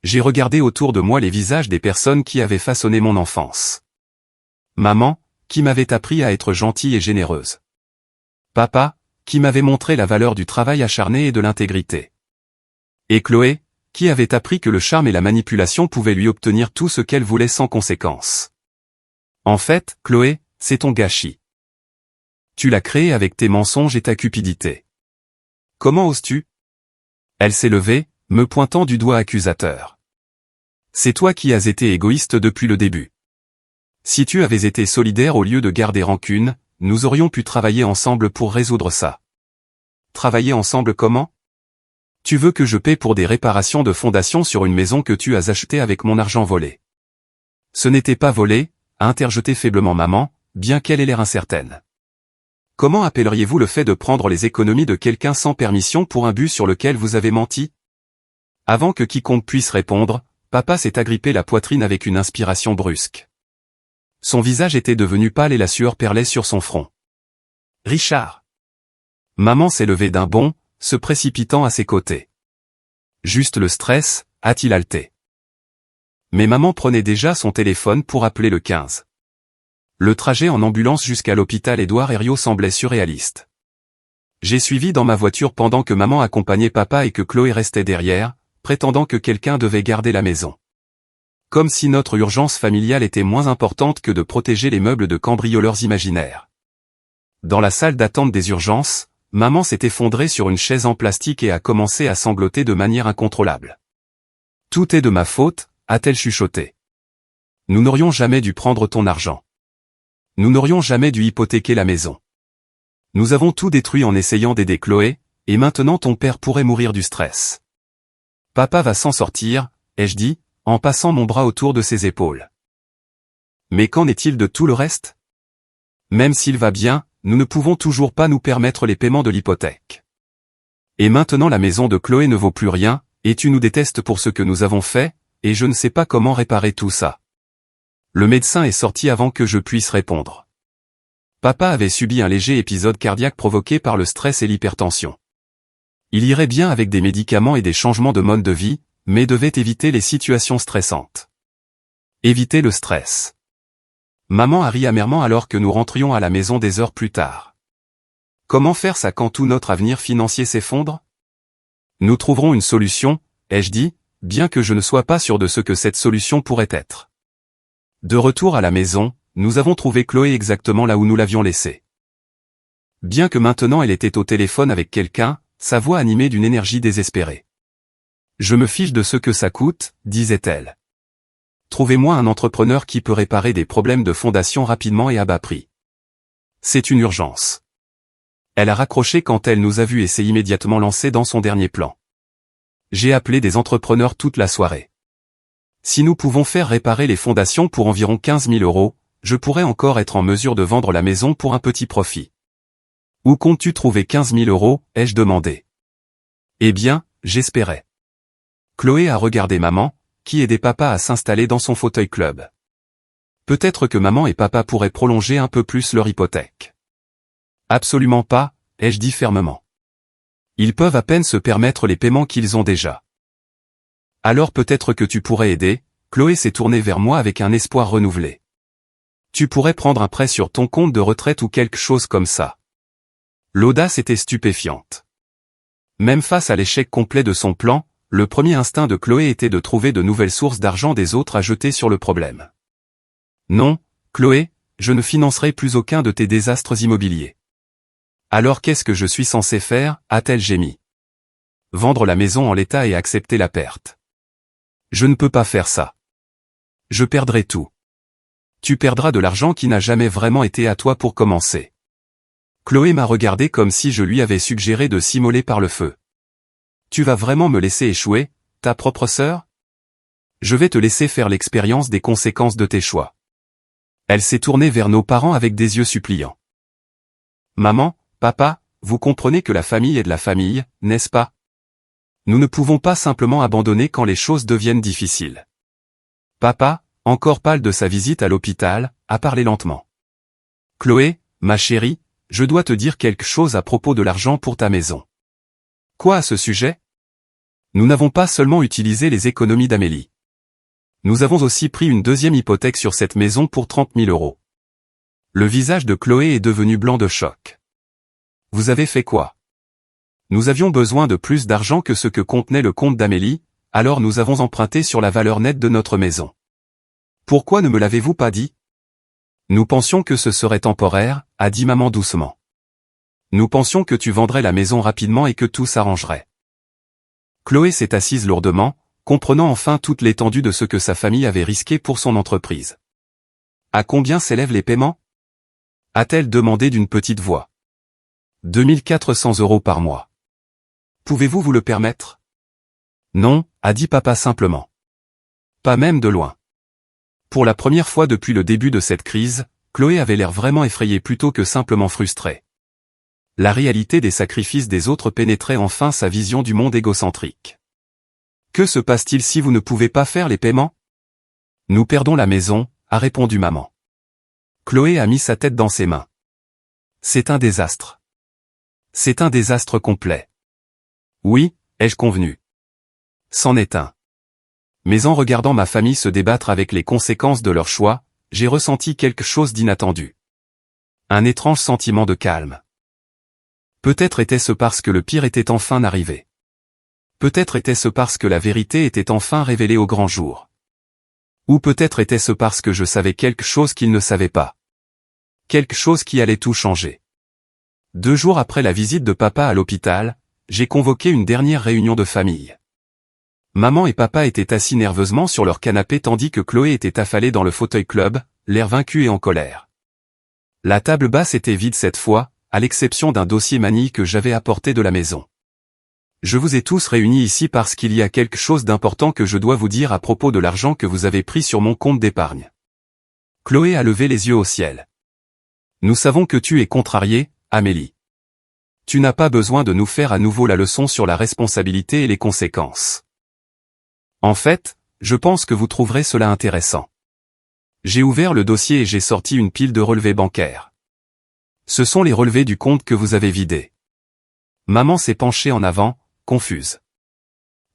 J'ai regardé autour de moi les visages des personnes qui avaient façonné mon enfance. Maman, qui m'avait appris à être gentille et généreuse. Papa, qui m'avait montré la valeur du travail acharné et de l'intégrité. Et Chloé, qui avait appris que le charme et la manipulation pouvaient lui obtenir tout ce qu'elle voulait sans conséquence. En fait, Chloé, c'est ton gâchis. Tu l'as créé avec tes mensonges et ta cupidité. Comment oses-tu? Elle s'est levée, me pointant du doigt accusateur. C'est toi qui as été égoïste depuis le début. Si tu avais été solidaire au lieu de garder rancune, nous aurions pu travailler ensemble pour résoudre ça. Travailler ensemble comment? Tu veux que je paie pour des réparations de fondation sur une maison que tu as achetée avec mon argent volé. Ce n'était pas volé, a interjeté faiblement maman, bien qu'elle ait l'air incertaine. Comment appelleriez-vous le fait de prendre les économies de quelqu'un sans permission pour un but sur lequel vous avez menti? Avant que quiconque puisse répondre, papa s'est agrippé la poitrine avec une inspiration brusque. Son visage était devenu pâle et la sueur perlait sur son front. Richard. Maman s'est levée d'un bond, se précipitant à ses côtés. Juste le stress, a-t-il haleté. Mais maman prenait déjà son téléphone pour appeler le 15. Le trajet en ambulance jusqu'à l'hôpital Édouard Herriot semblait surréaliste. J'ai suivi dans ma voiture pendant que maman accompagnait papa et que Chloé restait derrière, prétendant que quelqu'un devait garder la maison. Comme si notre urgence familiale était moins importante que de protéger les meubles de cambrioleurs imaginaires. Dans la salle d'attente des urgences, maman s'est effondrée sur une chaise en plastique et a commencé à sangloter de manière incontrôlable. Tout est de ma faute, a-t-elle chuchoté. Nous n'aurions jamais dû prendre ton argent. Nous n'aurions jamais dû hypothéquer la maison. Nous avons tout détruit en essayant d'aider Chloé, et maintenant ton père pourrait mourir du stress. Papa va s'en sortir, ai-je dit, en passant mon bras autour de ses épaules. Mais qu'en est-il de tout le reste? Même s'il va bien, nous ne pouvons toujours pas nous permettre les paiements de l'hypothèque. Et maintenant la maison de Chloé ne vaut plus rien, et tu nous détestes pour ce que nous avons fait, et je ne sais pas comment réparer tout ça. Le médecin est sorti avant que je puisse répondre. Papa avait subi un léger épisode cardiaque provoqué par le stress et l'hypertension. Il irait bien avec des médicaments et des changements de mode de vie, mais devait éviter les situations stressantes. Éviter le stress. Maman a ri amèrement alors que nous rentrions à la maison des heures plus tard. Comment faire ça quand tout notre avenir financier s'effondre? Nous trouverons une solution, ai-je dit, bien que je ne sois pas sûr de ce que cette solution pourrait être. De retour à la maison, nous avons trouvé Chloé exactement là où nous l'avions laissée. Bien que maintenant elle était au téléphone avec quelqu'un, sa voix animée d'une énergie désespérée. Je me fiche de ce que ça coûte, disait-elle. Trouvez-moi un entrepreneur qui peut réparer des problèmes de fondation rapidement et à bas prix. C'est une urgence. Elle a raccroché quand elle nous a vus et s'est immédiatement lancée dans son dernier plan. J'ai appelé des entrepreneurs toute la soirée. Si nous pouvons faire réparer les fondations pour environ 15 000 €, je pourrais encore être en mesure de vendre la maison pour un petit profit. Où comptes-tu trouver 15 000 €, ai-je demandé. Eh bien, j'espérais. Chloé a regardé maman, qui aidait papa à s'installer dans son fauteuil club. Peut-être que maman et papa pourraient prolonger un peu plus leur hypothèque. Absolument pas, ai-je dit fermement. Ils peuvent à peine se permettre les paiements qu'ils ont déjà. Alors peut-être que tu pourrais aider, Chloé s'est tournée vers moi avec un espoir renouvelé. Tu pourrais prendre un prêt sur ton compte de retraite ou quelque chose comme ça. L'audace était stupéfiante. Même face à l'échec complet de son plan, le premier instinct de Chloé était de trouver de nouvelles sources d'argent des autres à jeter sur le problème. Non, Chloé, je ne financerai plus aucun de tes désastres immobiliers. Alors qu'est-ce que je suis censé faire, a-t-elle gémi. Vendre la maison en l'état et accepter la perte. Je ne peux pas faire ça. Je perdrai tout. Tu perdras de l'argent qui n'a jamais vraiment été à toi pour commencer. Chloé m'a regardé comme si je lui avais suggéré de s'immoler par le feu. Tu vas vraiment me laisser échouer, ta propre sœur? Je vais te laisser faire l'expérience des conséquences de tes choix. Elle s'est tournée vers nos parents avec des yeux suppliants. Maman, papa, vous comprenez que la famille est de la famille, n'est-ce pas? Nous ne pouvons pas simplement abandonner quand les choses deviennent difficiles. Papa, encore pâle de sa visite à l'hôpital, a parlé lentement. Chloé, ma chérie, je dois te dire quelque chose à propos de l'argent pour ta maison. Quoi à ce sujet? Nous n'avons pas seulement utilisé les économies d'Amélie. Nous avons aussi pris une deuxième hypothèque sur cette maison pour 30 000 €. Le visage de Chloé est devenu blanc de choc. Vous avez fait quoi? Nous avions besoin de plus d'argent que ce que contenait le compte d'Amélie, alors nous avons emprunté sur la valeur nette de notre maison. Pourquoi ne me l'avez-vous pas dit? Nous pensions que ce serait temporaire, a dit maman doucement. Nous pensions que tu vendrais la maison rapidement et que tout s'arrangerait. Chloé s'est assise lourdement, comprenant enfin toute l'étendue de ce que sa famille avait risqué pour son entreprise. À combien s'élèvent les paiements? A-t-elle demandé d'une petite voix. 2 400 € par mois. Pouvez-vous vous le permettre? Non, a dit papa simplement. Pas même de loin. Pour la première fois depuis le début de cette crise, Chloé avait l'air vraiment effrayée plutôt que simplement frustrée. La réalité des sacrifices des autres pénétrait enfin sa vision du monde égocentrique. Que se passe-t-il si vous ne pouvez pas faire les paiements? Nous perdons la maison, a répondu maman. Chloé a mis sa tête dans ses mains. C'est un désastre. C'est un désastre complet. Oui, ai-je convenu. C'en est un. Mais en regardant ma famille se débattre avec les conséquences de leur choix, j'ai ressenti quelque chose d'inattendu. Un étrange sentiment de calme. Peut-être était-ce parce que le pire était enfin arrivé. Peut-être était-ce parce que la vérité était enfin révélée au grand jour. Ou peut-être était-ce parce que je savais quelque chose qu'ils ne savaient pas. Quelque chose qui allait tout changer. 2 jours après la visite de papa à l'hôpital, j'ai convoqué une dernière réunion de famille. Maman et papa étaient assis nerveusement sur leur canapé tandis que Chloé était affalée dans le fauteuil club, l'air vaincu et en colère. La table basse était vide cette fois, à l'exception d'un dossier manille que j'avais apporté de la maison. Je vous ai tous réunis ici parce qu'il y a quelque chose d'important que je dois vous dire à propos de l'argent que vous avez pris sur mon compte d'épargne. Chloé a levé les yeux au ciel. Nous savons que tu es contrariée, Amélie. Tu n'as pas besoin de nous faire à nouveau la leçon sur la responsabilité et les conséquences. En fait, je pense que vous trouverez cela intéressant. J'ai ouvert le dossier et j'ai sorti une pile de relevés bancaires. Ce sont les relevés du compte que vous avez vidé. Maman s'est penchée en avant, confuse.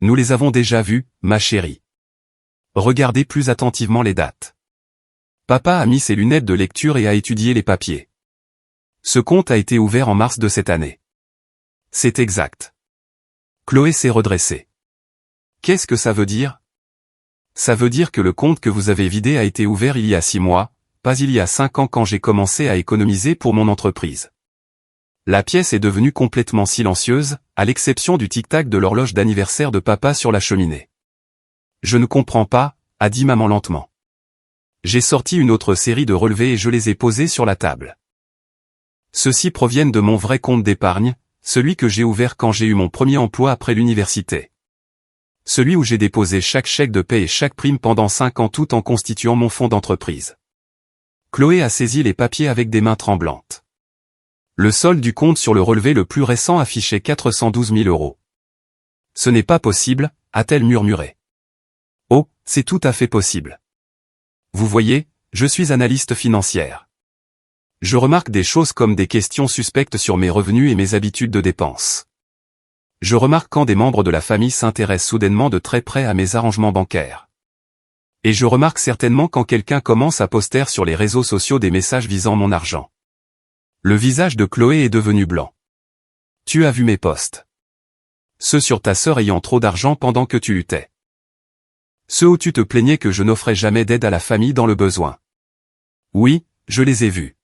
Nous les avons déjà vus, ma chérie. Regardez plus attentivement les dates. Papa a mis ses lunettes de lecture et a étudié les papiers. Ce compte a été ouvert en mars de cette année. C'est exact. Chloé s'est redressée. Qu'est-ce que ça veut dire? Ça veut dire que le compte que vous avez vidé a été ouvert il y a 6 mois, pas il y a 5 ans quand j'ai commencé à économiser pour mon entreprise. La pièce est devenue complètement silencieuse, à l'exception du tic-tac de l'horloge d'anniversaire de papa sur la cheminée. Je ne comprends pas, a dit maman lentement. J'ai sorti une autre série de relevés et je les ai posés sur la table. Ceux-ci proviennent de mon vrai compte d'épargne, celui que j'ai ouvert quand j'ai eu mon premier emploi après l'université. Celui où j'ai déposé chaque chèque de paie et chaque prime pendant 5 ans tout en constituant mon fonds d'entreprise. Chloé a saisi les papiers avec des mains tremblantes. Le solde du compte sur le relevé le plus récent affichait 412 000 €. Ce n'est pas possible, a-t-elle murmuré. Oh, c'est tout à fait possible. Vous voyez, je suis analyste financière. Je remarque des choses comme des questions suspectes sur mes revenus et mes habitudes de dépenses. Je remarque quand des membres de la famille s'intéressent soudainement de très près à mes arrangements bancaires. Et je remarque certainement quand quelqu'un commence à poster sur les réseaux sociaux des messages visant mon argent. Le visage de Chloé est devenu blanc. Tu as vu mes posts. Ceux sur ta sœur ayant trop d'argent pendant que tu luttais. Ceux où tu te plaignais que je n'offrais jamais d'aide à la famille dans le besoin. Oui, je les ai vus.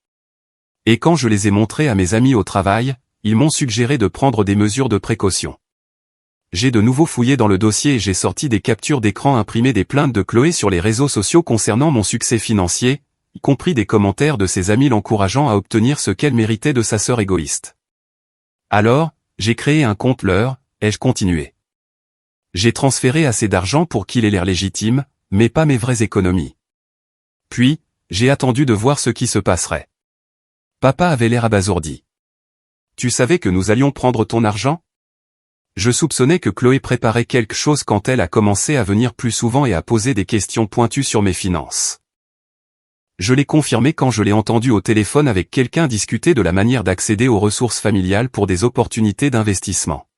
Et quand je les ai montrés à mes amis au travail, ils m'ont suggéré de prendre des mesures de précaution. J'ai de nouveau fouillé dans le dossier et j'ai sorti des captures d'écran imprimées des plaintes de Chloé sur les réseaux sociaux concernant mon succès financier, y compris des commentaires de ses amis l'encourageant à obtenir ce qu'elle méritait de sa sœur égoïste. Alors, j'ai créé un compte leur, ai-je continué. J'ai transféré assez d'argent pour qu'il ait l'air légitime, mais pas mes vraies économies. Puis, j'ai attendu de voir ce qui se passerait. Papa avait l'air abasourdi. Tu savais que nous allions prendre ton argent? Je soupçonnais que Chloé préparait quelque chose quand elle a commencé à venir plus souvent et à poser des questions pointues sur mes finances. Je l'ai confirmé quand je l'ai entendu au téléphone avec quelqu'un discuter de la manière d'accéder aux ressources familiales pour des opportunités d'investissement.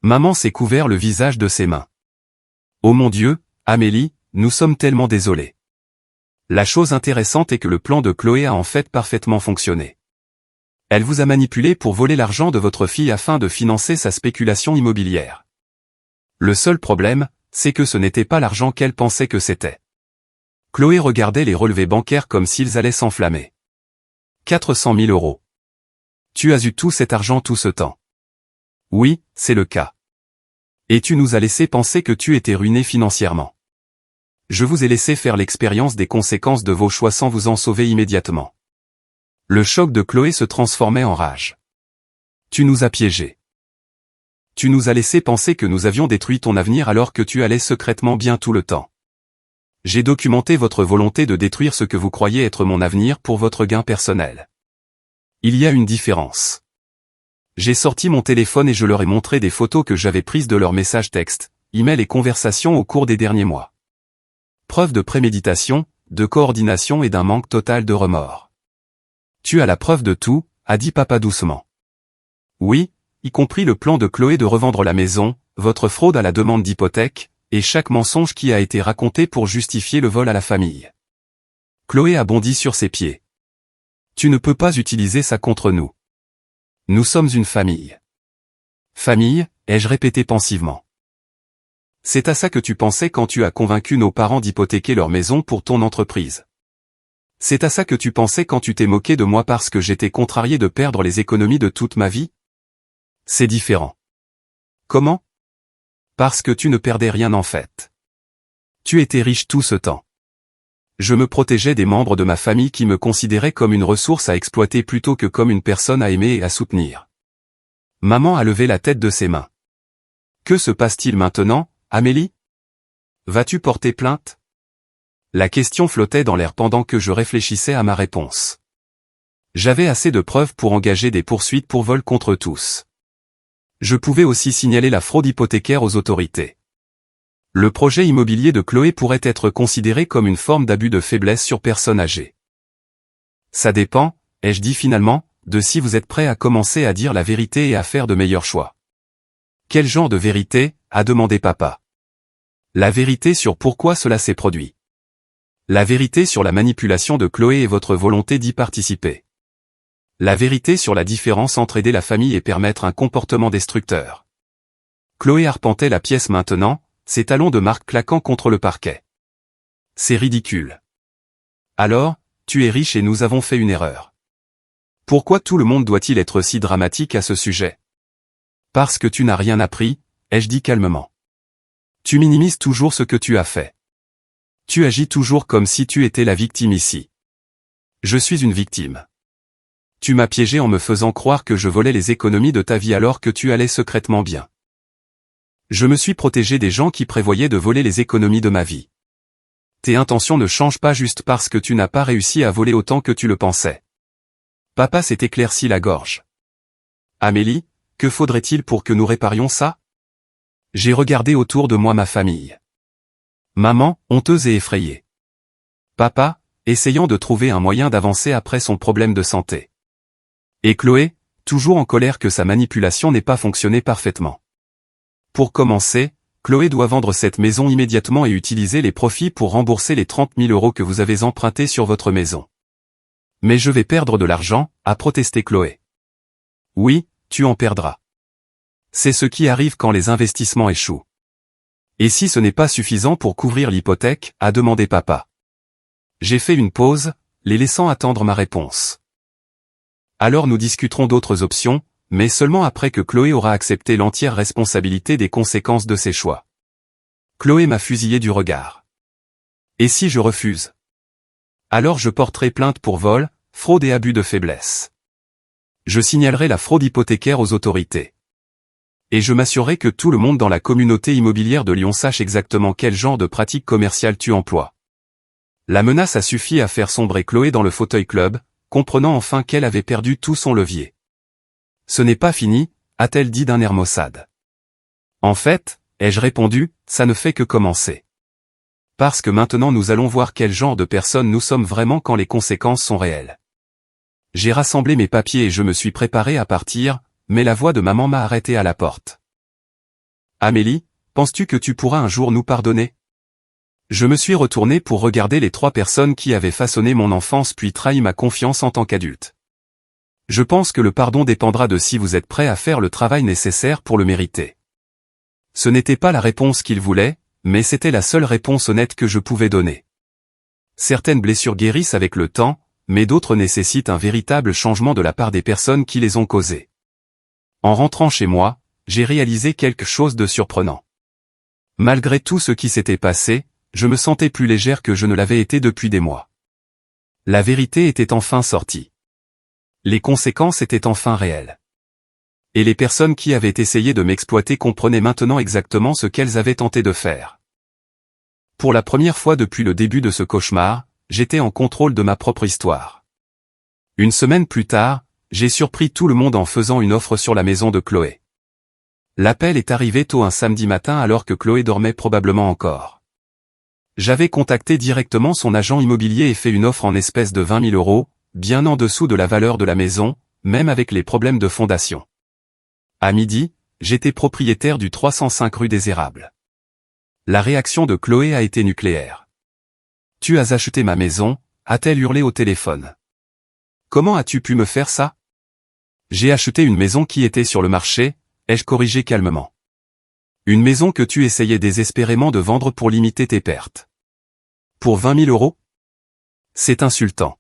Maman s'est couvert le visage de ses mains. Oh mon Dieu, Amélie, nous sommes tellement désolés. La chose intéressante est que le plan de Chloé a en fait parfaitement fonctionné. Elle vous a manipulé pour voler l'argent de votre fille afin de financer sa spéculation immobilière. Le seul problème, c'est que ce n'était pas l'argent qu'elle pensait que c'était. Chloé regardait les relevés bancaires comme s'ils allaient s'enflammer. 400 000 €. Tu as eu tout cet argent tout ce temps. Oui, c'est le cas. Et tu nous as laissé penser que tu étais ruiné financièrement. Je vous ai laissé faire l'expérience des conséquences de vos choix sans vous en sauver immédiatement. Le choc de Chloé se transformait en rage. Tu nous as piégés. Tu nous as laissé penser que nous avions détruit ton avenir alors que tu allais secrètement bien tout le temps. J'ai documenté votre volonté de détruire ce que vous croyez être mon avenir pour votre gain personnel. Il y a une différence. J'ai sorti mon téléphone et je leur ai montré des photos que j'avais prises de leurs messages textes, emails et conversations au cours des derniers mois. Preuve de préméditation, de coordination et d'un manque total de remords. Tu as la preuve de tout, a dit papa doucement. Oui, y compris le plan de Chloé de revendre la maison, votre fraude à la demande d'hypothèque, et chaque mensonge qui a été raconté pour justifier le vol à la famille. Chloé a bondi sur ses pieds. Tu ne peux pas utiliser ça contre nous. Nous sommes une famille. Famille, ai-je répété pensivement. C'est à ça que tu pensais quand tu as convaincu nos parents d'hypothéquer leur maison pour ton entreprise. C'est à ça que tu pensais quand tu t'es moqué de moi parce que j'étais contrarié de perdre les économies de toute ma vie? C'est différent. Comment? Parce que tu ne perdais rien en fait. Tu étais riche tout ce temps. Je me protégeais des membres de ma famille qui me considéraient comme une ressource à exploiter plutôt que comme une personne à aimer et à soutenir. Maman a levé la tête de ses mains. Que se passe-t-il maintenant, Amélie? Vas-tu porter plainte? La question flottait dans l'air pendant que je réfléchissais à ma réponse. J'avais assez de preuves pour engager des poursuites pour vol contre tous. Je pouvais aussi signaler la fraude hypothécaire aux autorités. Le projet immobilier de Chloé pourrait être considéré comme une forme d'abus de faiblesse sur personnes âgées. Ça dépend, ai-je dit finalement, de si vous êtes prêt à commencer à dire la vérité et à faire de meilleurs choix. Quel genre de vérité, a demandé papa. La vérité sur pourquoi cela s'est produit. La vérité sur la manipulation de Chloé et votre volonté d'y participer. La vérité sur la différence entre aider la famille et permettre un comportement destructeur. Chloé arpentait la pièce maintenant, ses talons de marque claquant contre le parquet. C'est ridicule. Alors, tu es riche et nous avons fait une erreur. Pourquoi tout le monde doit-il être si dramatique à ce sujet? Parce que tu n'as rien appris, ai-je dit calmement. Tu minimises toujours ce que tu as fait. Tu agis toujours comme si tu étais la victime ici. Je suis une victime. Tu m'as piégé en me faisant croire que je volais les économies de ta vie alors que tu allais secrètement bien. Je me suis protégé des gens qui prévoyaient de voler les économies de ma vie. Tes intentions ne changent pas juste parce que tu n'as pas réussi à voler autant que tu le pensais. Papa s'est éclairci la gorge. Amélie, que faudrait-il pour que nous réparions ça? J'ai regardé autour de moi ma famille. Maman, honteuse et effrayée. Papa, essayant de trouver un moyen d'avancer après son problème de santé. Et Chloé, toujours en colère que sa manipulation n'ait pas fonctionné parfaitement. Pour commencer, Chloé doit vendre cette maison immédiatement et utiliser les profits pour rembourser les 30 000 € que vous avez empruntés sur votre maison. Mais je vais perdre de l'argent, a protesté Chloé. Oui, tu en perdras. C'est ce qui arrive quand les investissements échouent. Et si ce n'est pas suffisant pour couvrir l'hypothèque, a demandé papa. J'ai fait une pause, les laissant attendre ma réponse. Alors nous discuterons d'autres options, mais seulement après que Chloé aura accepté l'entière responsabilité des conséquences de ses choix. Chloé m'a fusillé du regard. Et si je refuse? Alors je porterai plainte pour vol, fraude et abus de faiblesse. Je signalerai la fraude hypothécaire aux autorités. Et je m'assurerai que tout le monde dans la communauté immobilière de Lyon sache exactement quel genre de pratique commerciale tu emploies. La menace a suffi à faire sombrer Chloé dans le fauteuil club, comprenant enfin qu'elle avait perdu tout son levier. Ce n'est pas fini, a-t-elle dit d'un air maussade. En fait, ai-je répondu, ça ne fait que commencer. Parce que maintenant nous allons voir quel genre de personne nous sommes vraiment quand les conséquences sont réelles. J'ai rassemblé mes papiers et je me suis préparé à partir, mais la voix de maman m'a arrêté à la porte. Amélie, penses-tu que tu pourras un jour nous pardonner? Je me suis retourné pour regarder les 3 personnes qui avaient façonné mon enfance puis trahi ma confiance en tant qu'adulte. Je pense que le pardon dépendra de si vous êtes prêt à faire le travail nécessaire pour le mériter. Ce n'était pas la réponse qu'il voulait, mais c'était la seule réponse honnête que je pouvais donner. Certaines blessures guérissent avec le temps, mais d'autres nécessitent un véritable changement de la part des personnes qui les ont causées. En rentrant chez moi, j'ai réalisé quelque chose de surprenant. Malgré tout ce qui s'était passé, je me sentais plus légère que je ne l'avais été depuis des mois. La vérité était enfin sortie. Les conséquences étaient enfin réelles. Et les personnes qui avaient essayé de m'exploiter comprenaient maintenant exactement ce qu'elles avaient tenté de faire. Pour la première fois depuis le début de ce cauchemar, j'étais en contrôle de ma propre histoire. Une semaine plus tard, j'ai surpris tout le monde en faisant une offre sur la maison de Chloé. L'appel est arrivé tôt un samedi matin alors que Chloé dormait probablement encore. J'avais contacté directement son agent immobilier et fait une offre en espèces de 20 000 €, bien en dessous de la valeur de la maison, même avec les problèmes de fondation. À midi, j'étais propriétaire du 305 rue des Érables. La réaction de Chloé a été nucléaire. « Tu as acheté ma maison ?» a-t-elle hurlé au téléphone. « Comment as-tu pu me faire ça ?»« J'ai acheté une maison qui était sur le marché », ai-je corrigé calmement. « Une maison que tu essayais désespérément de vendre pour limiter tes pertes. Pour 20 000 €? C'est insultant.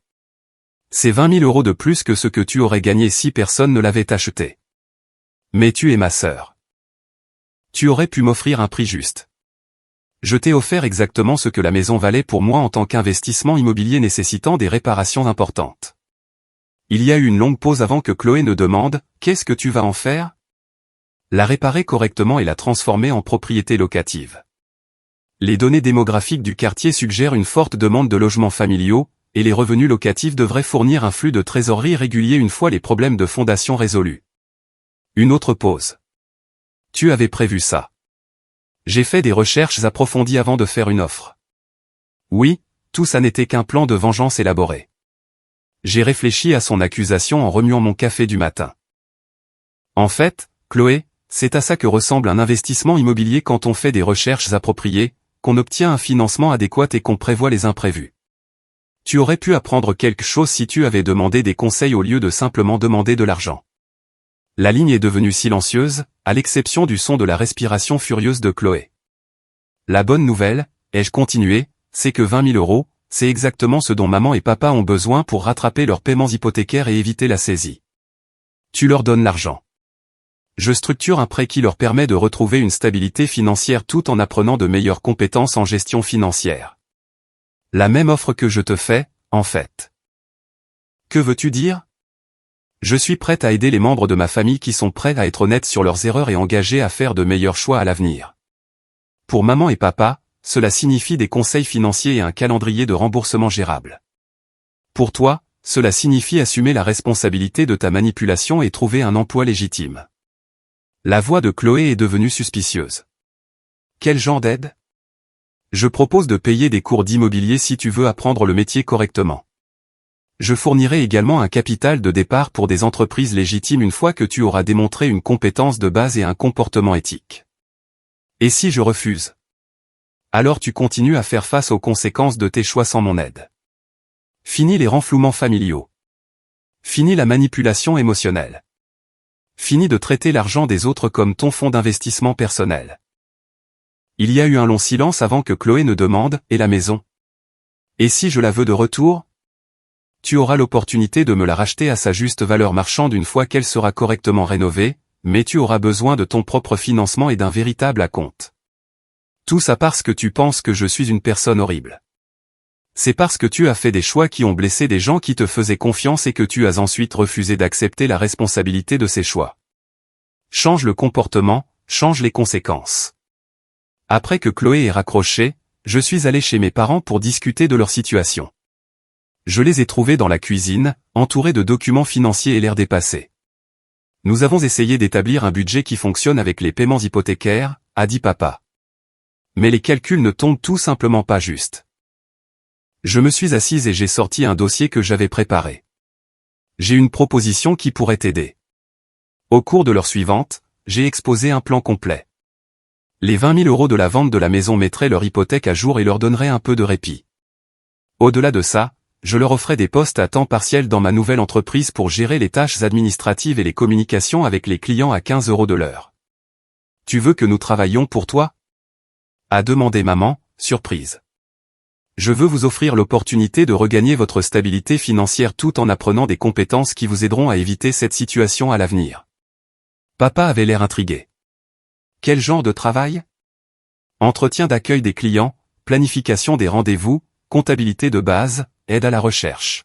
C'est 20 000 € de plus que ce que tu aurais gagné si personne ne l'avait acheté. Mais tu es ma sœur. Tu aurais pu m'offrir un prix juste. Je t'ai offert exactement ce que la maison valait pour moi en tant qu'investissement immobilier nécessitant des réparations importantes. » Il y a eu une longue pause avant que Chloé ne demande « Qu'est-ce que tu vas en faire ?» La réparer correctement et la transformer en propriété locative. Les données démographiques du quartier suggèrent une forte demande de logements familiaux, et les revenus locatifs devraient fournir un flux de trésorerie régulier une fois les problèmes de fondation résolus. Une autre pause. Tu avais prévu ça. J'ai fait des recherches approfondies avant de faire une offre. Oui, tout ça n'était qu'un plan de vengeance élaboré. J'ai réfléchi à son accusation en remuant mon café du matin. En fait, Chloé, c'est à ça que ressemble un investissement immobilier quand on fait des recherches appropriées, qu'on obtient un financement adéquat et qu'on prévoit les imprévus. Tu aurais pu apprendre quelque chose si tu avais demandé des conseils au lieu de simplement demander de l'argent. La ligne est devenue silencieuse, à l'exception du son de la respiration furieuse de Chloé. La bonne nouvelle, ai-je continué, c'est que 20 000 €, c'est exactement ce dont maman et papa ont besoin pour rattraper leurs paiements hypothécaires et éviter la saisie. Tu leur donnes l'argent. Je structure un prêt qui leur permet de retrouver une stabilité financière tout en apprenant de meilleures compétences en gestion financière. La même offre que je te fais, en fait. Que veux-tu dire ? Je suis prête à aider les membres de ma famille qui sont prêts à être honnêtes sur leurs erreurs et engagés à faire de meilleurs choix à l'avenir. Pour maman et papa, cela signifie des conseils financiers et un calendrier de remboursement gérable. Pour toi, cela signifie assumer la responsabilité de ta manipulation et trouver un emploi légitime. La voix de Chloé est devenue suspicieuse. Quel genre d'aide? Je propose de payer des cours d'immobilier si tu veux apprendre le métier correctement. Je fournirai également un capital de départ pour des entreprises légitimes une fois que tu auras démontré une compétence de base et un comportement éthique. Et si je refuse? Alors tu continues à faire face aux conséquences de tes choix sans mon aide. Fini les renflouements familiaux. Fini la manipulation émotionnelle. Fini de traiter l'argent des autres comme ton fonds d'investissement personnel. Il y a eu un long silence avant que Chloé ne demande « Et la maison? Et si je la veux de retour ?» Tu auras l'opportunité de me la racheter à sa juste valeur marchande une fois qu'elle sera correctement rénovée, mais tu auras besoin de ton propre financement et d'un véritable acompte. Tout ça parce que tu penses que je suis une personne horrible. C'est parce que tu as fait des choix qui ont blessé des gens qui te faisaient confiance et que tu as ensuite refusé d'accepter la responsabilité de ces choix. Change le comportement, change les conséquences. Après que Chloé ait raccroché, je suis allé chez mes parents pour discuter de leur situation. Je les ai trouvés dans la cuisine, entourés de documents financiers et l'air dépassés. Nous avons essayé d'établir un budget qui fonctionne avec les paiements hypothécaires, a dit papa. Mais les calculs ne tombent tout simplement pas justes. Je me suis assise et j'ai sorti un dossier que j'avais préparé. J'ai une proposition qui pourrait t'aider. Au cours de l'heure suivante, j'ai exposé un plan complet. Les 20 000 € de la vente de la maison mettraient leur hypothèque à jour et leur donneraient un peu de répit. Au-delà de ça, je leur offrais des postes à temps partiel dans ma nouvelle entreprise pour gérer les tâches administratives et les communications avec les clients à 15 € de l'heure. Tu veux que nous travaillions pour toi? A demandé maman, surprise. Je veux vous offrir l'opportunité de regagner votre stabilité financière tout en apprenant des compétences qui vous aideront à éviter cette situation à l'avenir. Papa avait l'air intrigué. Quel genre de travail? Entretien d'accueil des clients, planification des rendez-vous, comptabilité de base, aide à la recherche.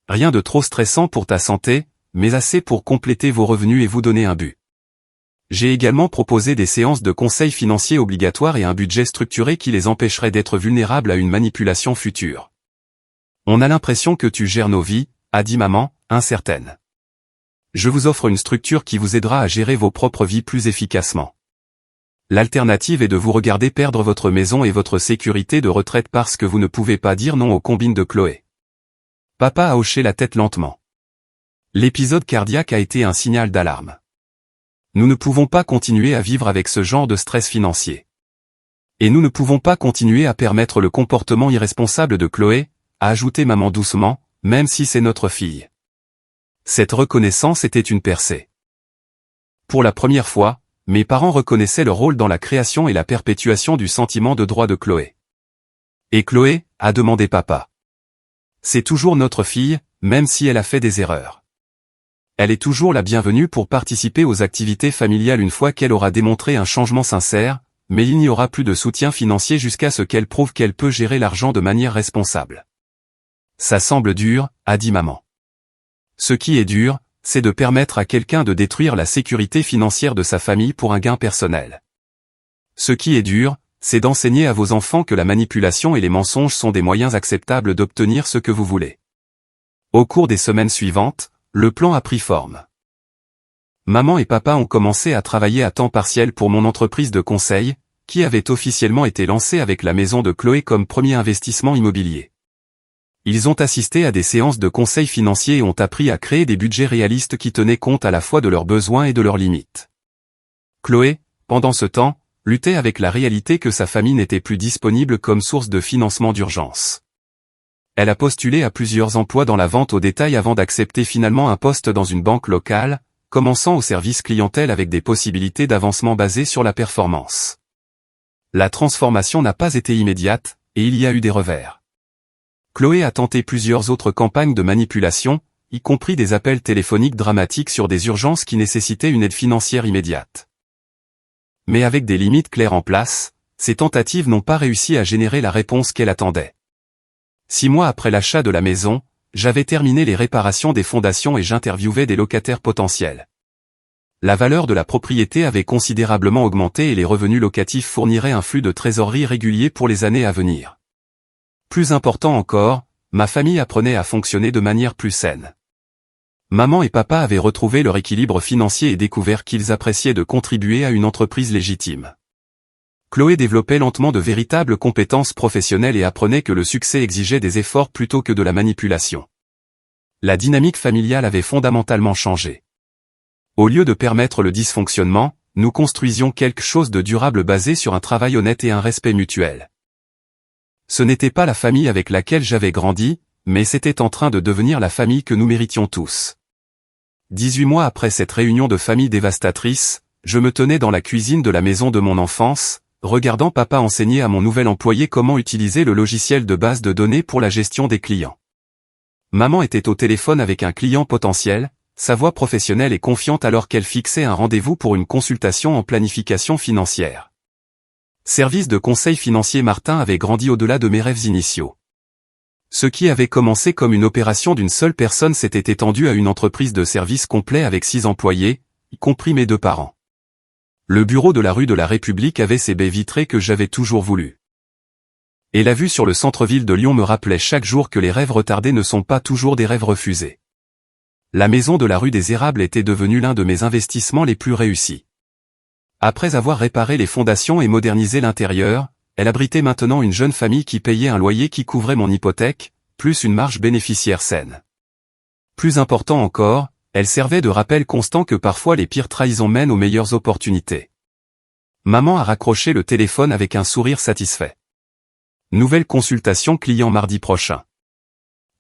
Rien de trop stressant pour ta santé, mais assez pour compléter vos revenus et vous donner un but. J'ai également proposé des séances de conseils financiers obligatoires et un budget structuré qui les empêcherait d'être vulnérables à une manipulation future. On a l'impression que tu gères nos vies, a dit maman, incertaine. Je vous offre une structure qui vous aidera à gérer vos propres vies plus efficacement. L'alternative est de vous regarder perdre votre maison et votre sécurité de retraite parce que vous ne pouvez pas dire non aux combines de Chloé. Papa a hoché la tête lentement. L'épisode cardiaque a été un signal d'alarme. Nous ne pouvons pas continuer à vivre avec ce genre de stress financier. Et nous ne pouvons pas continuer à permettre le comportement irresponsable de Chloé, a ajouté maman doucement, même si c'est notre fille. Cette reconnaissance était une percée. Pour la première fois, mes parents reconnaissaient leur rôle dans la création et la perpétuation du sentiment de droit de Chloé. Et Chloé, a demandé papa. C'est toujours notre fille, même si elle a fait des erreurs. Elle est toujours la bienvenue pour participer aux activités familiales une fois qu'elle aura démontré un changement sincère, mais il n'y aura plus de soutien financier jusqu'à ce qu'elle prouve qu'elle peut gérer l'argent de manière responsable. Ça semble dur, a dit maman. Ce qui est dur, c'est de permettre à quelqu'un de détruire la sécurité financière de sa famille pour un gain personnel. Ce qui est dur, c'est d'enseigner à vos enfants que la manipulation et les mensonges sont des moyens acceptables d'obtenir ce que vous voulez. Au cours des semaines suivantes, le plan a pris forme. Maman et papa ont commencé à travailler à temps partiel pour mon entreprise de conseil, qui avait officiellement été lancée avec la maison de Chloé comme premier investissement immobilier. Ils ont assisté à des séances de conseil financier et ont appris à créer des budgets réalistes qui tenaient compte à la fois de leurs besoins et de leurs limites. Chloé, pendant ce temps, luttait avec la réalité que sa famille n'était plus disponible comme source de financement d'urgence. Elle a postulé à plusieurs emplois dans la vente au détail avant d'accepter finalement un poste dans une banque locale, commençant au service clientèle avec des possibilités d'avancement basées sur la performance. La transformation n'a pas été immédiate, et il y a eu des revers. Chloé a tenté plusieurs autres campagnes de manipulation, y compris des appels téléphoniques dramatiques sur des urgences qui nécessitaient une aide financière immédiate. Mais avec des limites claires en place, ces tentatives n'ont pas réussi à générer la réponse qu'elle attendait. 6 mois après l'achat de la maison, j'avais terminé les réparations des fondations et j'interviewais des locataires potentiels. La valeur de la propriété avait considérablement augmenté et les revenus locatifs fourniraient un flux de trésorerie régulier pour les années à venir. Plus important encore, ma famille apprenait à fonctionner de manière plus saine. Maman et papa avaient retrouvé leur équilibre financier et découvert qu'ils appréciaient de contribuer à une entreprise légitime. Chloé développait lentement de véritables compétences professionnelles et apprenait que le succès exigeait des efforts plutôt que de la manipulation. La dynamique familiale avait fondamentalement changé. Au lieu de permettre le dysfonctionnement, nous construisions quelque chose de durable basé sur un travail honnête et un respect mutuel. Ce n'était pas la famille avec laquelle j'avais grandi, mais c'était en train de devenir la famille que nous méritions tous. 18 mois après cette réunion de famille dévastatrice, je me tenais dans la cuisine de la maison de mon enfance, regardant papa enseigner à mon nouvel employé comment utiliser le logiciel de base de données pour la gestion des clients. Maman était au téléphone avec un client potentiel, sa voix professionnelle et confiante alors qu'elle fixait un rendez-vous pour une consultation en planification financière. Service de conseil financier Martin avait grandi au-delà de mes rêves initiaux. Ce qui avait commencé comme une opération d'une seule personne s'était étendu à une entreprise de service complet avec 6 employés, y compris mes 2 parents. Le bureau de la rue de la République avait ses baies vitrées que j'avais toujours voulu. Et la vue sur le centre-ville de Lyon me rappelait chaque jour que les rêves retardés ne sont pas toujours des rêves refusés. La maison de la rue des Érables était devenue l'un de mes investissements les plus réussis. Après avoir réparé les fondations et modernisé l'intérieur, elle abritait maintenant une jeune famille qui payait un loyer qui couvrait mon hypothèque, plus une marge bénéficiaire saine. Plus important encore, elle servait de rappel constant que parfois les pires trahisons mènent aux meilleures opportunités. Maman a raccroché le téléphone avec un sourire satisfait. Nouvelle consultation client mardi prochain.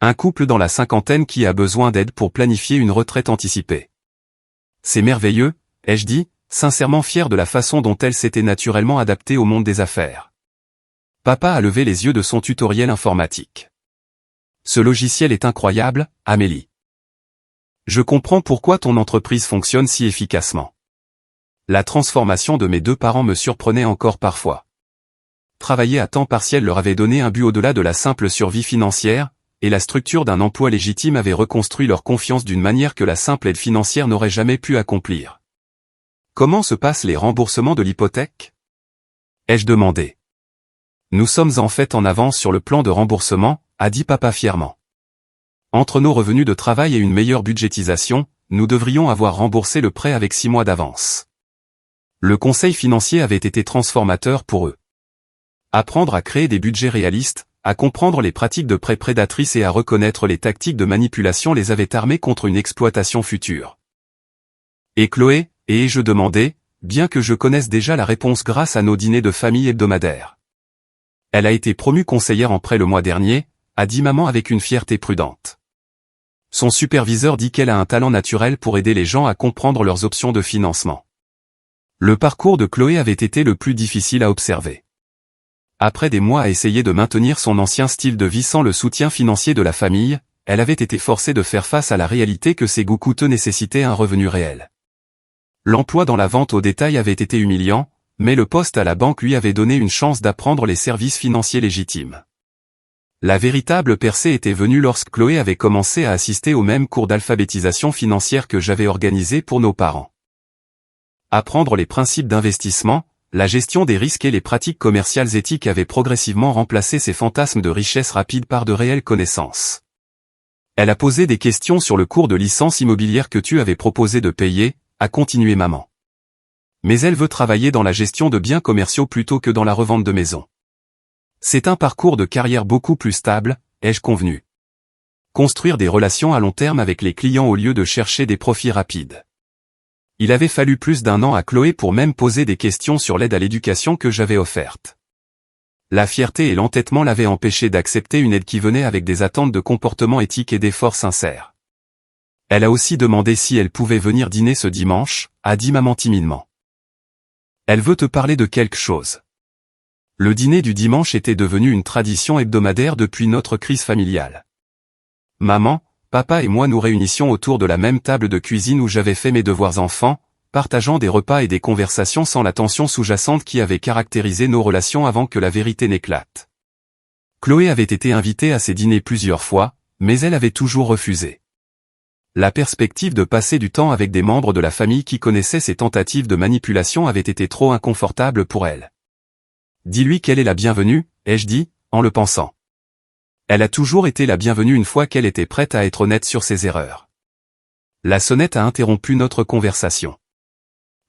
Un couple dans la cinquantaine qui a besoin d'aide pour planifier une retraite anticipée. C'est merveilleux, ai-je dit, sincèrement fier de la façon dont elle s'était naturellement adaptée au monde des affaires. Papa a levé les yeux de son tutoriel informatique. Ce logiciel est incroyable, Amélie. Je comprends pourquoi ton entreprise fonctionne si efficacement. La transformation de mes 2 parents me surprenait encore parfois. Travailler à temps partiel leur avait donné un but au-delà de la simple survie financière, et la structure d'un emploi légitime avait reconstruit leur confiance d'une manière que la simple aide financière n'aurait jamais pu accomplir. Comment se passent les remboursements de l'hypothèque ? Ai-je demandé. Nous sommes en fait en avance sur le plan de remboursement, a dit papa fièrement. Entre nos revenus de travail et une meilleure budgétisation, nous devrions avoir remboursé le prêt avec 6 mois d'avance. Le conseil financier avait été transformateur pour eux. Apprendre à créer des budgets réalistes, à comprendre les pratiques de prêt prédatrices et à reconnaître les tactiques de manipulation les avait armés contre une exploitation future. Et Chloé, je demandais, bien que je connaisse déjà la réponse grâce à nos dîners de famille hebdomadaires. Elle a été promue conseillère en prêt le mois dernier, a dit maman avec une fierté prudente. Son superviseur dit qu'elle a un talent naturel pour aider les gens à comprendre leurs options de financement. Le parcours de Chloé avait été le plus difficile à observer. Après des mois à essayer de maintenir son ancien style de vie sans le soutien financier de la famille, elle avait été forcée de faire face à la réalité que ses goûts coûteux nécessitaient un revenu réel. L'emploi dans la vente au détail avait été humiliant, mais le poste à la banque lui avait donné une chance d'apprendre les services financiers légitimes. La véritable percée était venue lorsque Chloé avait commencé à assister au même cours d'alphabétisation financière que j'avais organisé pour nos parents. Apprendre les principes d'investissement, la gestion des risques et les pratiques commerciales éthiques avaient progressivement remplacé ces fantasmes de richesse rapide par de réelles connaissances. Elle a posé des questions sur le cours de licence immobilière que tu avais proposé de payer, a continué maman. Mais elle veut travailler dans la gestion de biens commerciaux plutôt que dans la revente de maisons. C'est un parcours de carrière beaucoup plus stable, ai-je convenu. Construire des relations à long terme avec les clients au lieu de chercher des profits rapides. Il avait fallu plus d'1 an à Chloé pour même poser des questions sur l'aide à l'éducation que j'avais offerte. La fierté et l'entêtement l'avaient empêché d'accepter une aide qui venait avec des attentes de comportement éthique et d'efforts sincères. Elle a aussi demandé si elle pouvait venir dîner ce dimanche, a dit maman timidement. Elle veut te parler de quelque chose. Le dîner du dimanche était devenu une tradition hebdomadaire depuis notre crise familiale. Maman, papa et moi nous réunissions autour de la même table de cuisine où j'avais fait mes devoirs enfants, partageant des repas et des conversations sans la tension sous-jacente qui avait caractérisé nos relations avant que la vérité n'éclate. Chloé avait été invitée à ces dîners plusieurs fois, mais elle avait toujours refusé. La perspective de passer du temps avec des membres de la famille qui connaissaient ces tentatives de manipulation avait été trop inconfortable pour elle. Dis-lui qu'elle est la bienvenue, ai-je dit, en le pensant. Elle a toujours été la bienvenue une fois qu'elle était prête à être honnête sur ses erreurs. La sonnette a interrompu notre conversation.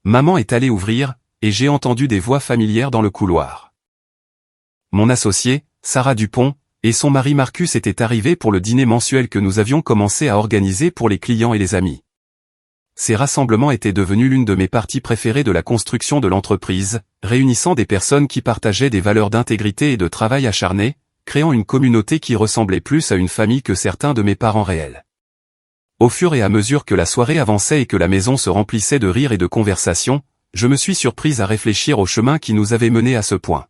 Maman est allée ouvrir, et j'ai entendu des voix familières dans le couloir. Mon associé, Sarah Dupont, et son mari Marcus étaient arrivés pour le dîner mensuel que nous avions commencé à organiser pour les clients et les amis. Ces rassemblements étaient devenus l'une de mes parties préférées de la construction de l'entreprise, réunissant des personnes qui partageaient des valeurs d'intégrité et de travail acharné, créant une communauté qui ressemblait plus à une famille que certains de mes parents réels. Au fur et à mesure que la soirée avançait et que la maison se remplissait de rires et de conversations, je me suis surprise à réfléchir au chemin qui nous avait menés à ce point.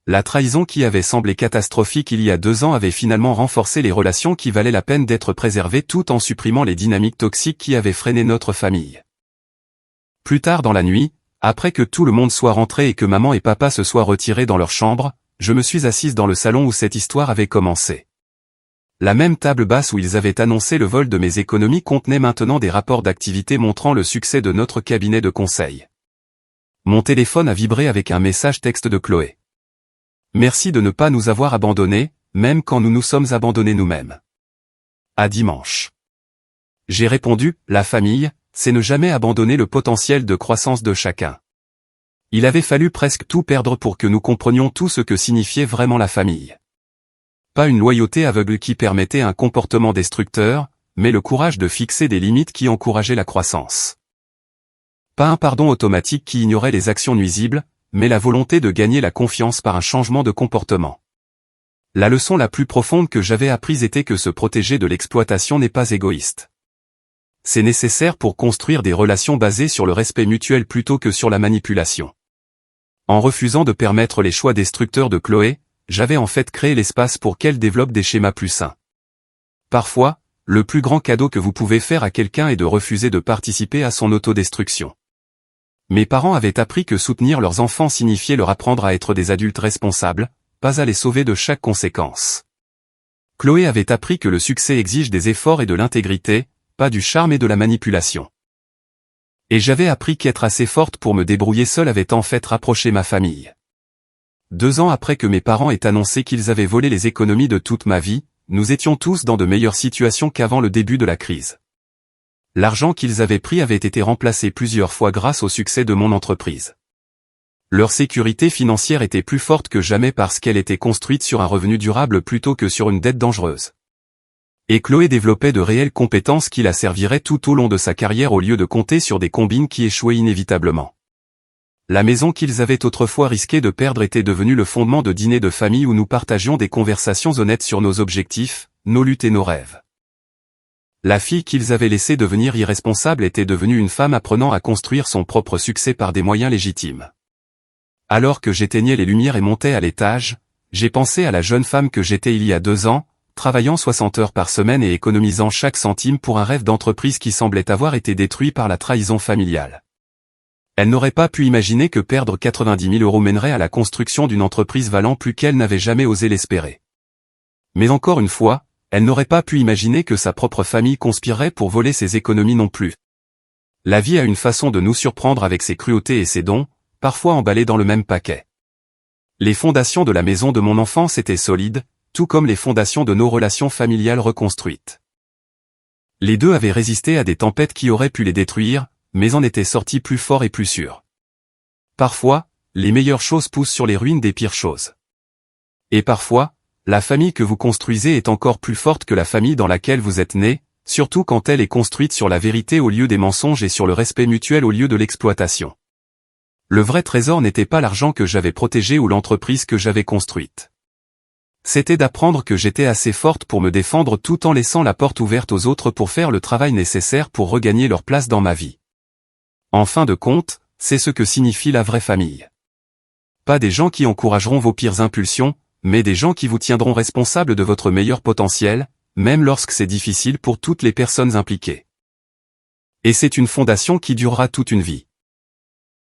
La trahison qui avait semblé catastrophique il y a 2 ans avait finalement renforcé les relations qui valaient la peine d'être préservées tout en supprimant les dynamiques toxiques qui avaient freiné notre famille. Plus tard dans la nuit, après que tout le monde soit rentré et que maman et papa se soient retirés dans leur chambre, je me suis assise dans le salon où cette histoire avait commencé. La même table basse où ils avaient annoncé le vol de mes économies contenait maintenant des rapports d'activité montrant le succès de notre cabinet de conseil. Mon téléphone a vibré avec un message texte de Chloé. Merci de ne pas nous avoir abandonnés, même quand nous nous sommes abandonnés nous-mêmes. À dimanche. J'ai répondu, la famille, c'est ne jamais abandonner le potentiel de croissance de chacun. Il avait fallu presque tout perdre pour que nous comprenions tout ce que signifiait vraiment la famille. Pas une loyauté aveugle qui permettait un comportement destructeur, mais le courage de fixer des limites qui encourageaient la croissance. Pas un pardon automatique qui ignorait les actions nuisibles, mais la volonté de gagner la confiance par un changement de comportement. La leçon la plus profonde que j'avais apprise était que se protéger de l'exploitation n'est pas égoïste. C'est nécessaire pour construire des relations basées sur le respect mutuel plutôt que sur la manipulation. En refusant de permettre les choix destructeurs de Chloé, j'avais en fait créé l'espace pour qu'elle développe des schémas plus sains. Parfois, le plus grand cadeau que vous pouvez faire à quelqu'un est de refuser de participer à son autodestruction. Mes parents avaient appris que soutenir leurs enfants signifiait leur apprendre à être des adultes responsables, pas à les sauver de chaque conséquence. Chloé avait appris que le succès exige des efforts et de l'intégrité, pas du charme et de la manipulation. Et j'avais appris qu'être assez forte pour me débrouiller seule avait en fait rapproché ma famille. 2 ans après que mes parents aient annoncé qu'ils avaient volé les économies de toute ma vie, nous étions tous dans de meilleures situations qu'avant le début de la crise. L'argent qu'ils avaient pris avait été remplacé plusieurs fois grâce au succès de mon entreprise. Leur sécurité financière était plus forte que jamais parce qu'elle était construite sur un revenu durable plutôt que sur une dette dangereuse. Et Chloé développait de réelles compétences qui la serviraient tout au long de sa carrière au lieu de compter sur des combines qui échouaient inévitablement. La maison qu'ils avaient autrefois risqué de perdre était devenue le fondement de dîners de famille où nous partagions des conversations honnêtes sur nos objectifs, nos luttes et nos rêves. La fille qu'ils avaient laissée devenir irresponsable était devenue une femme apprenant à construire son propre succès par des moyens légitimes. Alors que j'éteignais les lumières et montais à l'étage, j'ai pensé à la jeune femme que j'étais il y a 2 ans, travaillant 60 heures par semaine et économisant chaque centime pour un rêve d'entreprise qui semblait avoir été détruit par la trahison familiale. Elle n'aurait pas pu imaginer que perdre 90 000 € mènerait à la construction d'une entreprise valant plus qu'elle n'avait jamais osé l'espérer. Mais encore une fois, elle n'aurait pas pu imaginer que sa propre famille conspirerait pour voler ses économies non plus. La vie a une façon de nous surprendre avec ses cruautés et ses dons, parfois emballés dans le même paquet. Les fondations de la maison de mon enfance étaient solides, tout comme les fondations de nos relations familiales reconstruites. Les deux avaient résisté à des tempêtes qui auraient pu les détruire, mais en étaient sortis plus forts et plus sûrs. Parfois, les meilleures choses poussent sur les ruines des pires choses. Et parfois, la famille que vous construisez est encore plus forte que la famille dans laquelle vous êtes né, surtout quand elle est construite sur la vérité au lieu des mensonges et sur le respect mutuel au lieu de l'exploitation. Le vrai trésor n'était pas l'argent que j'avais protégé ou l'entreprise que j'avais construite. C'était d'apprendre que j'étais assez forte pour me défendre tout en laissant la porte ouverte aux autres pour faire le travail nécessaire pour regagner leur place dans ma vie. En fin de compte, c'est ce que signifie la vraie famille. Pas des gens qui encourageront vos pires impulsions, mais des gens qui vous tiendront responsable de votre meilleur potentiel, même lorsque c'est difficile pour toutes les personnes impliquées. Et c'est une fondation qui durera toute une vie.